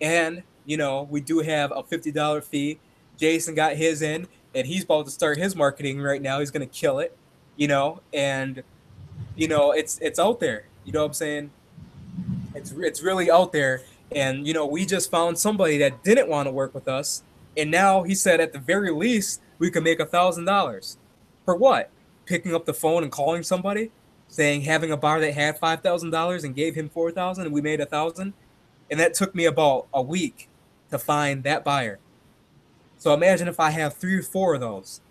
And, we do have a $50 fee. Jason got his in, and he's about to start his marketing right now. He's going to kill it, and, it's out there. You know what I'm saying? It's really out there. And, we just found somebody that didn't want to work with us. And now he said at the very least, we could make $1,000. For what? Picking up the phone and calling somebody, saying having a bar that had $5,000 and gave him 4,000 and we made 1,000. And that took me about a week to find that buyer. So imagine if I have 3 or 4 of those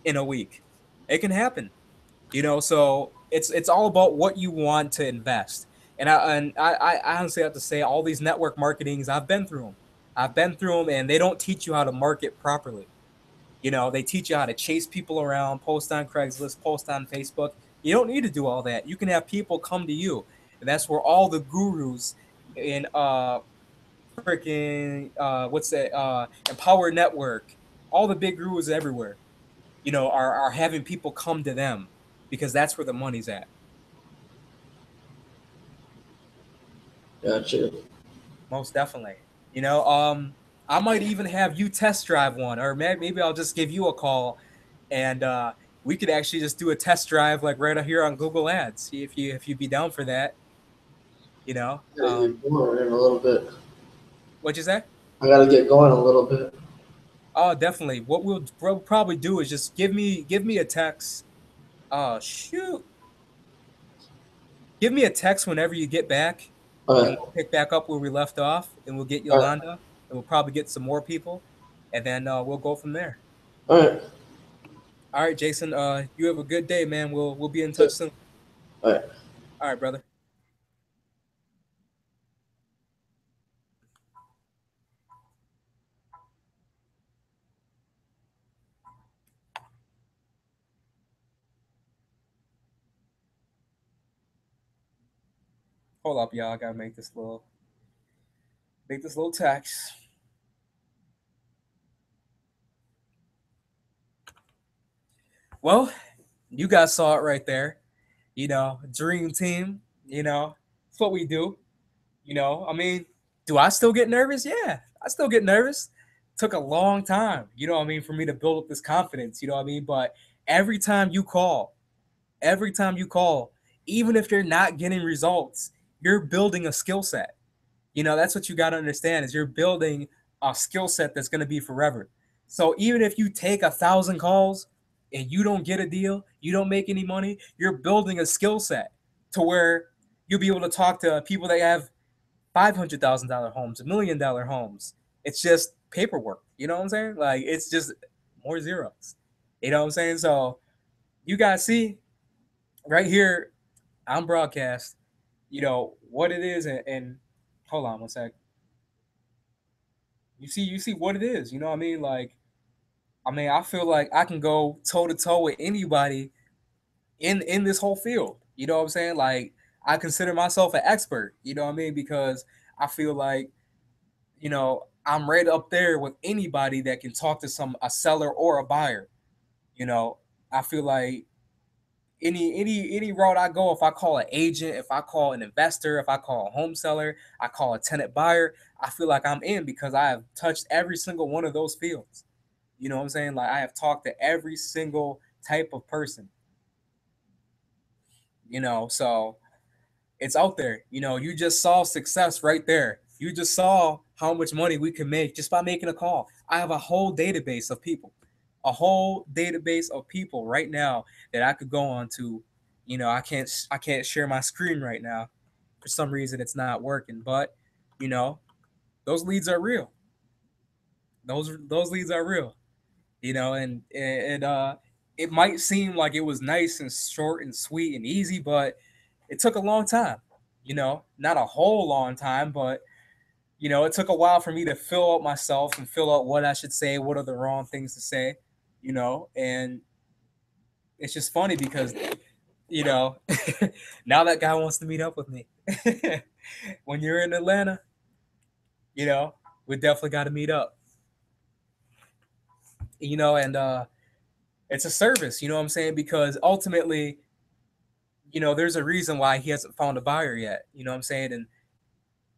in a week. It can happen. So it's all about what you want to invest. And I honestly have to say all these network marketings, I've been through them. And they don't teach you how to market properly. They teach you how to chase people around, post on Craigslist, post on Facebook. You don't need to do all that. You can have people come to you. And that's where all the gurus in freaking what's that Empower Network, all the big gurus everywhere, are having people come to them because that's where the money's at. Gotcha. Most definitely. I might even have you test drive one, or maybe I'll just give you a call, and we could actually just do a test drive like right here on Google Ads. See if you'd be down for that. You know, Gotta um, get going in a little bit. what'd you say? I gotta get going a little bit. Oh, definitely. What we'll probably do is just give me a text. Oh shoot, give me a text whenever you get back, All and right. we'll pick back up where we left off, and we'll get All right. Yolanda, and we'll probably get some more people, and then we'll go from there. All right. All right, Jason. You have a good day, man. We'll be in touch soon. All right. All right, brother. Hold up, y'all. I gotta make this little text. Well, you guys saw it right there. Dream team. It's what we do. I mean, do I still get nervous? Yeah, I still get nervous. Took a long time, what I mean, for me to build up this confidence, what I mean? But every time you call, every time you call, even if you're not getting results, you're building a skill set. That's what you got to understand is you're building a skill set that's going to be forever. So even if you take 1,000 calls and you don't get a deal, you don't make any money, you're building a skill set to where you'll be able to talk to people that have $500,000 homes, $1 million homes. It's just paperwork. You know what I'm saying? Like, it's just more zeros. You know what I'm saying? So you guys see right here on broadcast, what it is, and hold on one sec. You see what it is. You know what I mean? Like, I mean, I feel like I can go toe to toe with anybody in this whole field. You know what I'm saying? Like, I consider myself an expert. You know what I mean? Because I feel like, I'm right up there with anybody that can talk to a seller or a buyer. You know, I feel like any route I go, if I call an agent, if I call an investor, if I call a home seller, I call a tenant buyer, I feel like I'm in because I have touched every single one of those fields. You know what I'm saying? Like, I have talked to every single type of person. So it's out there. You just saw success right there. You just saw how much money we can make just by making a call. I have a whole database of people right now that I could go on to. I can't share my screen right now. For some reason, it's not working. But you know, those leads are real. Those leads are real. And it might seem like it was nice and short and sweet and easy, but it took a long time. Not a whole long time, but it took a while for me to fill out myself and fill out what I should say, what are the wrong things to say, and it's just funny because you know now that guy wants to meet up with me. When you're in Atlanta, you know we definitely got to meet up. And it's a service, you know what I'm saying? Because ultimately, there's a reason why he hasn't found a buyer yet. You know what I'm saying? And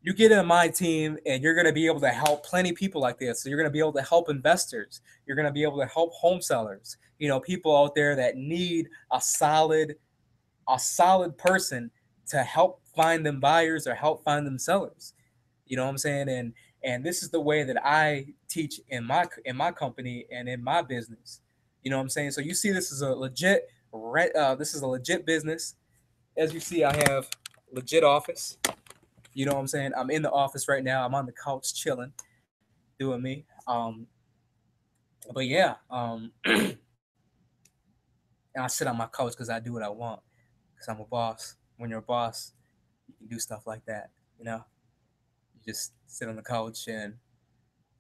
you get in my team and you're going to be able to help plenty of people like this. So you're going to be able to help investors. You're going to be able to help home sellers, people out there that need a solid person to help find them buyers or help find them sellers. You know what I'm saying? And this is the way that I teach in my company and in my business. You know what I'm saying? So you see, this is a legit business. As you see, I have legit office. You know what I'm saying? I'm in the office right now. I'm on the couch chilling, doing me. But yeah, and I sit on my couch because I do what I want. Because I'm a boss. When you're a boss, you can do stuff like that. You know, you just sit on the couch and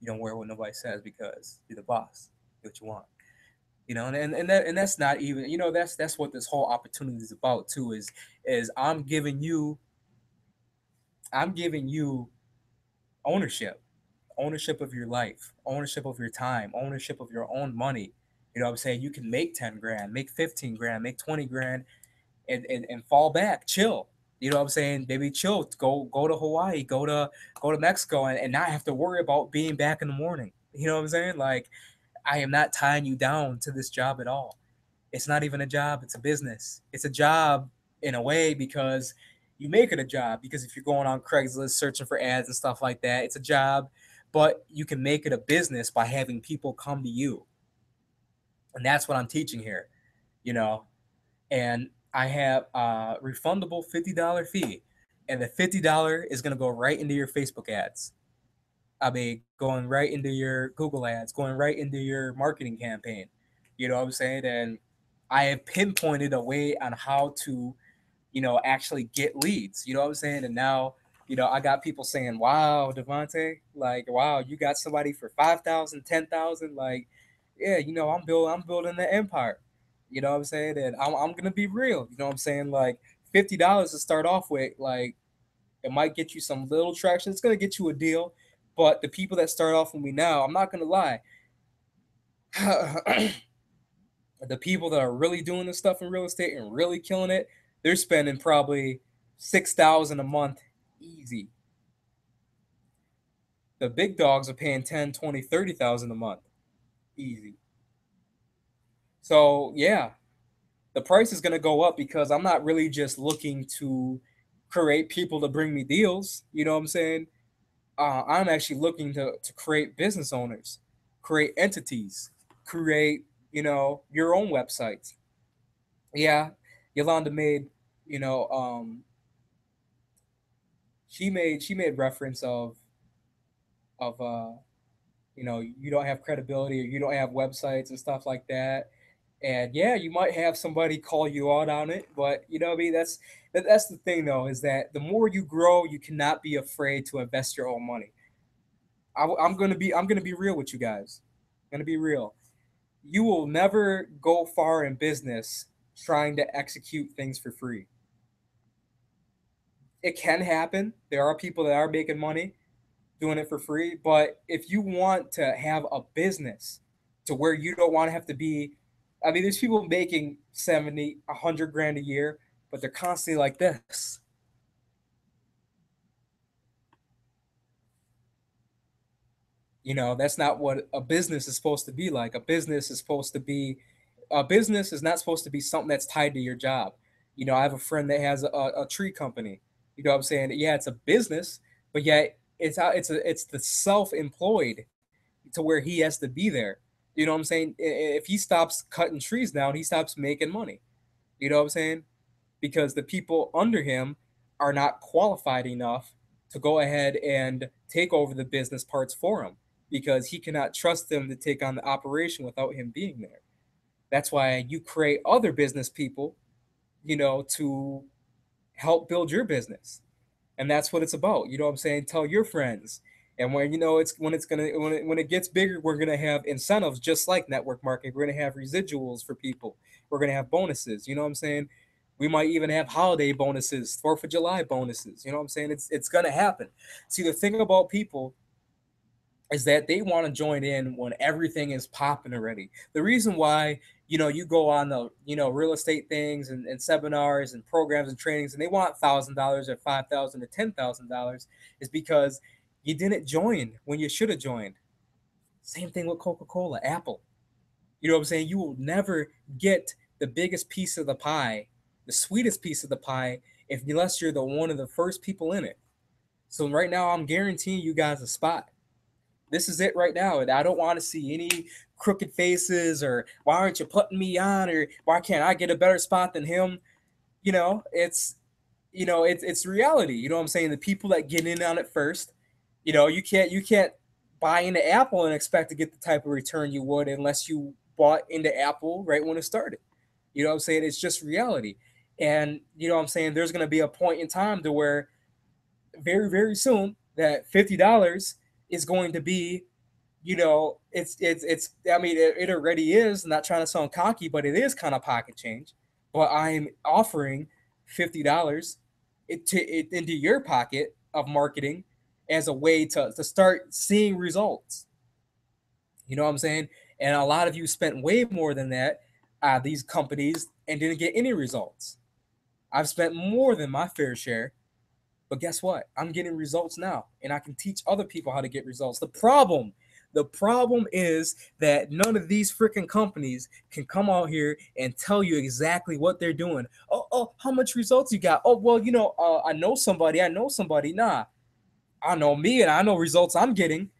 you don't worry what nobody says because you're the boss. Do what you want. And that's not even, that's what this whole opportunity is about too. Is I'm giving you ownership of your life, ownership of your time, ownership of your own money. You know what I'm saying? You can make 10 grand, make 15 grand, make 20 grand, and fall back, chill. You know what I'm saying? Baby, chill. Go to Hawaii, go to Mexico, and not have to worry about being back in the morning. You know what I'm saying? Like, I am not tying you down to this job at all. It's not even a job, it's a business. It's a job in a way because you make it a job, because if you're going on Craigslist searching for ads and stuff like that, it's a job, but you can make it a business by having people come to you. And that's what I'm teaching here, you know. And I have a refundable $50 fee. And the $50 is going to go right into your Facebook ads. I mean, going right into your Google ads, going right into your marketing campaign. You know what I'm saying? And I have pinpointed a way on how to, actually get leads. You know what I'm saying? And now, I got people saying, "Wow, Devonte, like, wow, you got somebody for 5,000, 10,000, like, yeah, I'm building the empire." You know what I'm saying? And I'm gonna be real. You know what I'm saying? Like, $50 to start off with, like, it might get you some little traction. It's gonna get you a deal, but the people that start off with me now, I'm not gonna lie. The people that are really doing this stuff in real estate and really killing it, they're spending probably 6,000 a month easy. The big dogs are paying 10, 20, 30,000 a month easy. So yeah, the price is gonna go up because I'm not really just looking to create people to bring me deals. You know what I'm saying? I'm actually looking to create business owners, create entities, create, your own websites. Yeah, Yolanda made, you know, she made reference of you don't have credibility or you don't have websites and stuff like that. And yeah, you might have somebody call you out on it, but you know what I mean. That's the thing though, is that the more you grow, you cannot be afraid to invest your own money. I'm gonna be real with you guys. I'm gonna be real. You will never go far in business trying to execute things for free. It can happen. There are people that are making money doing it for free, but if you want to have a business to where you don't want to have to be, I mean, there's people making 70, 100 grand a year, but they're constantly like this. That's not what a business is supposed to be like. A business is not supposed to be something that's tied to your job. I have a friend that has a tree company. You know what I'm saying? Yeah, it's a business, but yet it's the self-employed to where he has to be there. You know what I'm saying? If he stops cutting trees down, he stops making money. You know what I'm saying? Because the people under him are not qualified enough to go ahead and take over the business parts for him because he cannot trust them to take on the operation without him being there. That's why you create other business people, to help build your business. And that's what it's about. You know what I'm saying? Tell your friends. And when it gets bigger, we're gonna have incentives just like network marketing. We're gonna have residuals for people. We're gonna have bonuses. You know what I'm saying? We might even have holiday bonuses, Fourth of July bonuses. You know what I'm saying? It's gonna happen. See, the thing about people is that they want to join in when everything is popping already. The reason why, you go on the, real estate things and seminars and programs and trainings and they want $1,000 or 5,000 or $10,000 is because you didn't join when you should have joined. Same thing with Coca-Cola, Apple. You know what I'm saying? You will never get the biggest piece of the pie, the sweetest piece of the pie, unless you're the one of the first people in it. So right now, I'm guaranteeing you guys a spot. This is it right now. And I don't want to see any crooked faces or why aren't you putting me on or why can't I get a better spot than him? It's reality. You know what I'm saying? The people that get in on it first, you can't buy into Apple and expect to get the type of return you would unless you bought into Apple right when it started. You know what I'm saying? It's just reality. And you know what I'm saying? There's going to be a point in time to where very, very soon that $50 is going to be, I mean, it already is. Not trying to sound cocky, but it is kind of pocket change. But I'm offering $50 into your pocket of marketing as a way to start seeing results. You know what I'm saying? And a lot of you spent way more than that, these companies, and didn't get any results. I've spent more than my fair share, but guess what? I'm getting results now, and I can teach other people how to get results. The problem is that none of these freaking companies can come out here and tell you exactly what they're doing. Oh, how much results you got? Oh, well, I know somebody. Nah, I know me, and I know results I'm getting.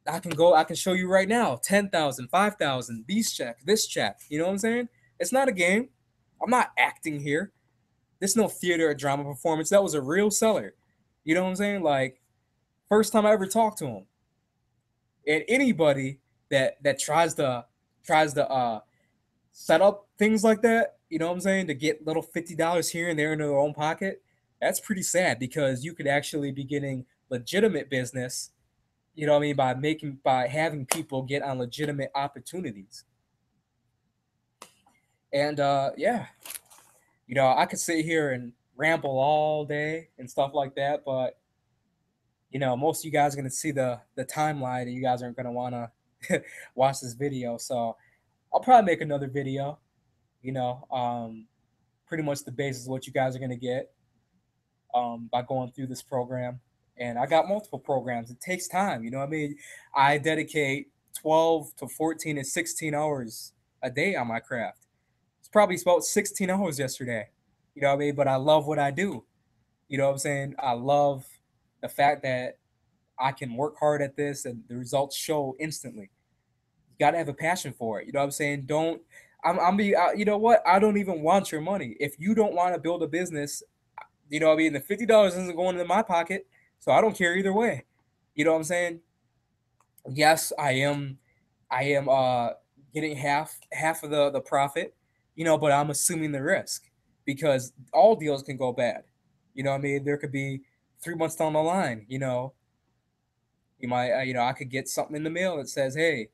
I can show you right now. 10,000, 5,000. These check, this check. You know what I'm saying? It's not a game. I'm not acting here. This is no theater or drama performance. That was a real seller. You know what I'm saying? Like, first time I ever talked to him. And anybody that tries to set up things like that, you know what I'm saying, to get little $50 here and there into their own pocket, that's pretty sad because you could actually be getting legitimate business, you know what I mean, by having people get on legitimate opportunities. And yeah, I could sit here and ramble all day and stuff like that, but most of you guys are gonna see the timeline, and you guys aren't gonna wanna watch this video. So I'll probably make another video. Pretty much the basis of what you guys are gonna get by going through this program. And I got multiple programs. It takes time. You know what I mean? I dedicate 12 to 14 to 16 hours a day on my craft. It's probably about 16 hours yesterday. You know what I mean? But I love what I do. You know what I'm saying? I love the fact that I can work hard at this and the results show instantly. You got to have a passion for it. You know what I'm saying? Don't, I'm be, you know what? I don't even want your money. If you don't want to build a business, you know what I mean? The $50 isn't going into my pocket. So I don't care either way. You know what I'm saying? Yes, I am getting half of the profit, but I'm assuming the risk because all deals can go bad. You know what I mean? There could be 3 months down the line, You might, I could get something in the mail that says, "Hey,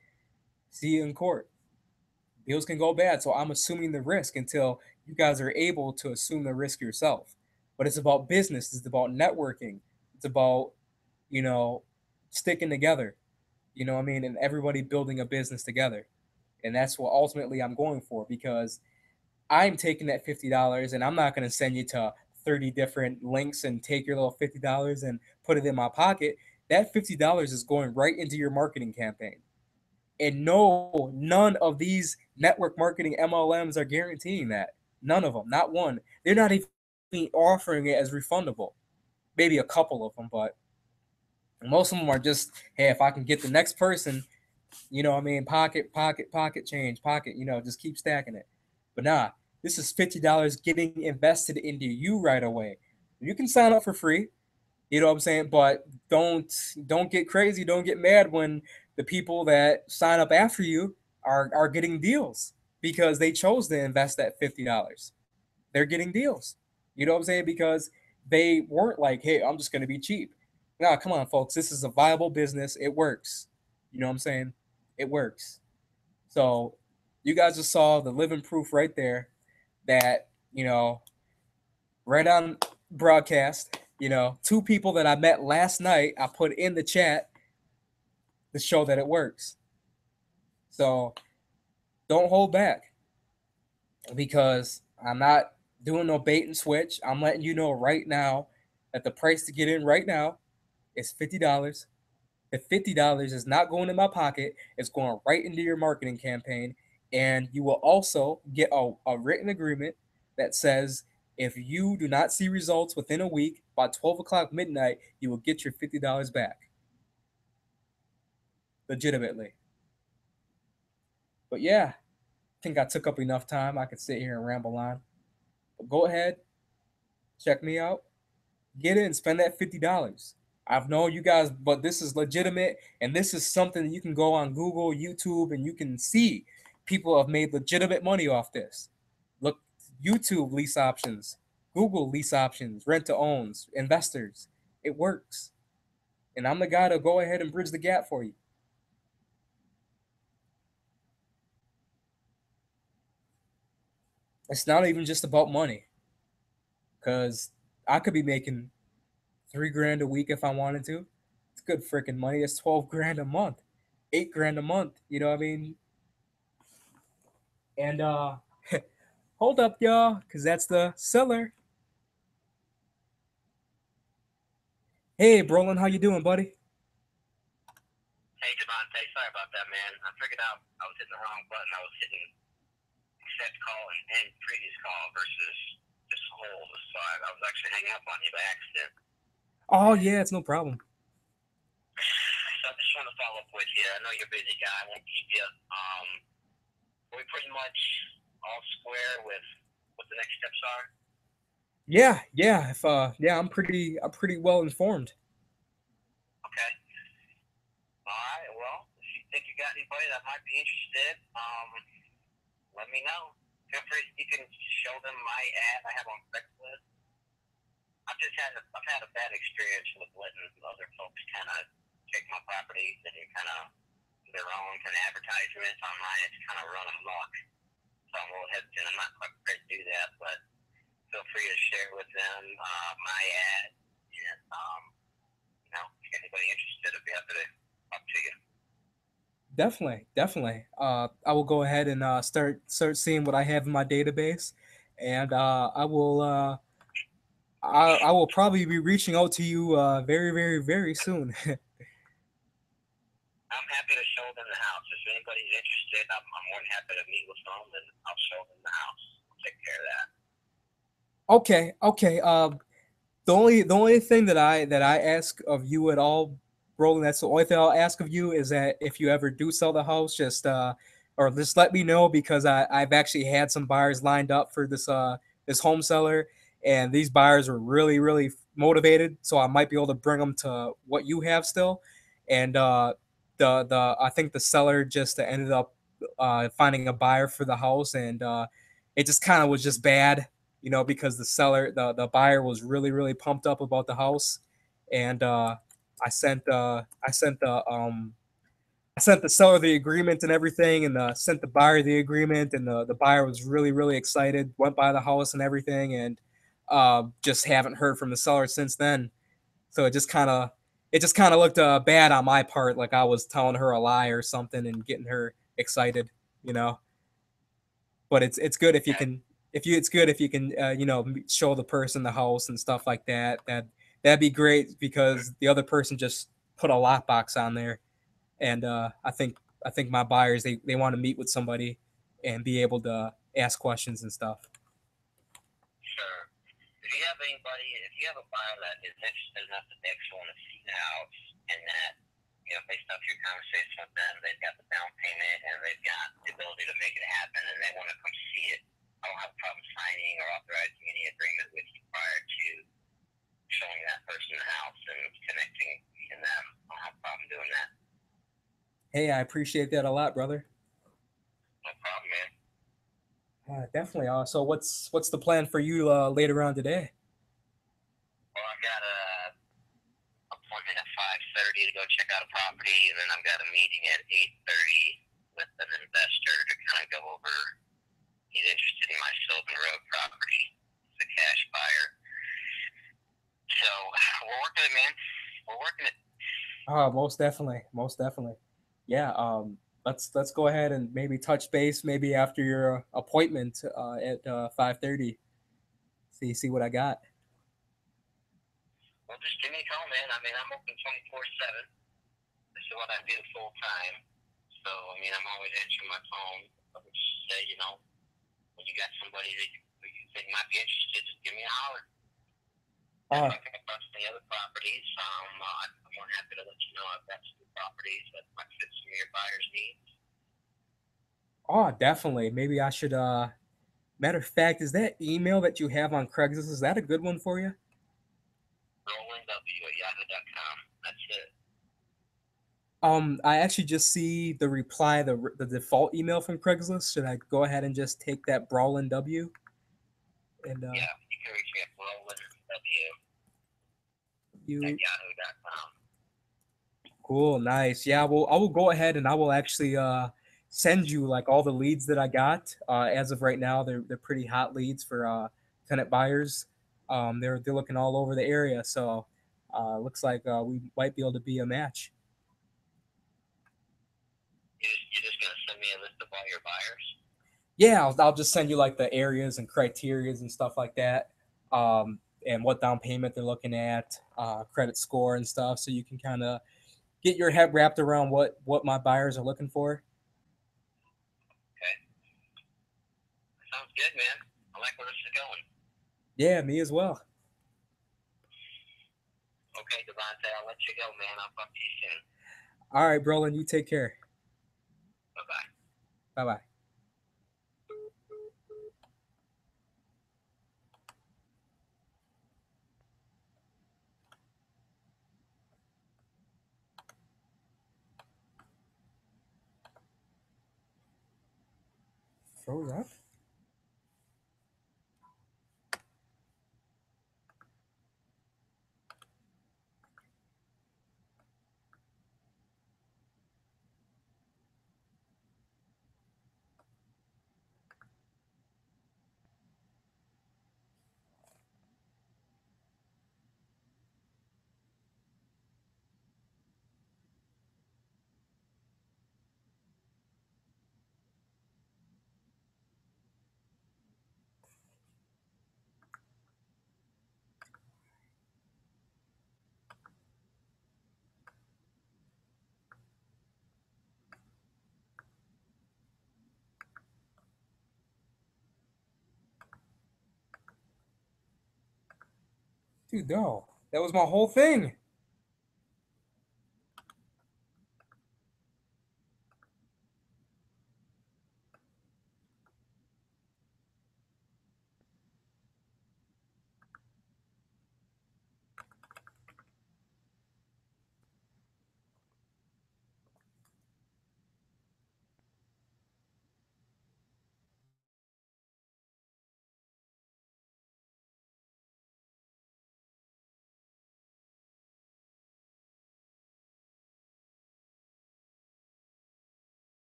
see you in court." Deals can go bad, so I'm assuming the risk until you guys are able to assume the risk yourself. But it's about business. It's about networking. It's about, you know, sticking together. You know what I mean? And everybody building a business together. And that's what ultimately I'm going for because I'm taking that $50 and I'm not going to send you to 30 different links and take your little $50 and put it in my pocket. That $50 is going right into your marketing campaign. And no, none of these network marketing MLMs are guaranteeing that. None of them, not one. They're not even offering it as refundable. Maybe a couple of them, but most of them are just, hey, if I can get the next person, pocket change, pocket, just keep stacking it. But nah, this is $50 getting invested into you right away. You can sign up for free, you know what I'm saying? But don't get crazy, don't get mad when the people that sign up after you are getting deals because they chose to invest that $50. They're getting deals. You know what I'm saying? Because they weren't like, hey, I'm just gonna be cheap. Nah, come on, folks. This is a viable business. It works. You know what I'm saying? It works. So you guys just saw the living proof right there that, right on broadcast, two people that I met last night, I put in the chat to show that it works. So don't hold back because I'm not doing no bait and switch. I'm letting you know right now that the price to get in right now is $50. The $50 is not going in my pocket, it's going right into your marketing campaign. And you will also get a written agreement that says if you do not see results within a week, by 12 o'clock midnight, you will get your $50 back. Legitimately. But yeah, I think I took up enough time. I could sit here and ramble on. But go ahead, check me out, get in, spend that $50. I've known you guys, but this is legitimate, and this is something you can go on Google, YouTube, and you can see people have made legitimate money off this. Look, YouTube lease options, Google lease options, rent to owns, investors. It works, and I'm the guy to go ahead and bridge the gap for you. It's not even just about money, because I could be making $3 grand a week if I wanted to. It's good freaking money. It's 12 grand a month, 8 grand a month. You know what I mean? And hold up, y'all, because that's the seller. Hey, Brolin, how you doing, buddy? Hey, Devontae, sorry about that, man. I figured out I was hitting the wrong button. I was hitting accept call and end previous call versus just hold. So I was actually hanging up on you by accident. Oh, yeah, it's no problem. So I just want to follow up with you. I know you're a busy guy. I won't keep you. Are we pretty much all square with what the next steps are? Yeah. I'm pretty well informed. Okay. All right. Well, if you think you got anybody that might be interested, let me know. Feel free. You can show them my ad I have on Craigslist. I've had a bad experience with letting other folks kind of take my properties and kind of their own kind of advertisements online. It's kind of run amok. So I'm a little hesitant. I'm not quite prepared to do that, but feel free to share with them my ad. And, if anybody interested, I'd be happy to talk to you. Definitely. I will go ahead and start seeing what I have in my database, and I will probably be reaching out to you very, very, very soon. I'm happy to show them the house. If anybody's interested, I'm more than happy to meet with them, and I'll show them the house. I'll take care of that. Okay. The only thing that I ask of you at all, Roland, that's the only thing I'll ask of you is that if you ever do sell the house, just or just let me know because I've actually had some buyers lined up for this home seller, and these buyers are really, really motivated, so I might be able to bring them to what you have still. And the I think the seller just ended up finding a buyer for the house, and it just kind of was just bad, because the buyer was really, really pumped up about the house, and I sent the seller the agreement and everything, and sent the buyer the agreement, and the buyer was really really excited. Went by the house and everything, and just haven't heard from the seller since then. So it just kind of looked bad on my part, like I was telling her a lie or something and getting her excited, you know. But it's good if you Okay. can if you it's good if you can show the person the house and stuff like that. That'd be great because the other person just put a lockbox on there, and I think my buyers they want to meet with somebody and be able to ask questions and stuff. Sure. If you have a buyer that is interested enough that they actually want to see the house, and that, based off your conversation with them, they've got the down payment and they've got the ability to make it happen, and they want to come see it, I don't have a problem signing or authorizing any agreement with you prior to showing that person the house and connecting me and them. I don't have a problem doing that. Hey, I appreciate that a lot, brother. No problem, man. Definitely. So what's the plan for you later on today? Well, I've got a appointment at 5:30 to go check out a property, and then I've got a meeting at 8:30 with an investor to kind of go over. He's interested in my Sylvan Road property. He's a cash buyer. So we're working it, man. We're working it. Most definitely, most definitely. Yeah. Let's go ahead and maybe touch base maybe after your appointment at 5:30. See what I got. Well, just give me a call, man. I mean, I'm open 24/7. This is what I do full time. So, I mean, I'm always answering my phone. I would just say, when you got somebody that you think might be interested, just give me a holler. If Uh, I come across any other properties, I'm more happy to let you know I've got some properties that might fit some of your buyers' needs. definitely. Maybe I should. Matter of fact, is that email that you have on Craigslist, is that a good one for you? RolandW@yahoo.com. That's it. I actually just see the reply, the default email from Craigslist. Should I go ahead and just take that Brawlin W? And Yeah, you can reach me at RolandW at you yahoo.com. cool, nice. Yeah, well, I will go ahead and I will actually send you like all the leads that I got. As of right now, they're pretty hot leads for tenant buyers. They're looking all over the area, so looks like we might be able to be a match. You're just going to send me a list of all your buyers? Yeah, I'll just send you like the areas and criterias and stuff like that, and what down payment they're looking at, credit score and stuff, so you can kind of get your head wrapped around what my buyers are looking for. Okay. Sounds good, man. I like where this is going. Yeah, me as well. Okay, Devontae, I'll let you go, man. I'll talk to you soon. All right, Brolin, you take care. Bye-bye. Bye bye. Froze up. Dude, no, that was my whole thing.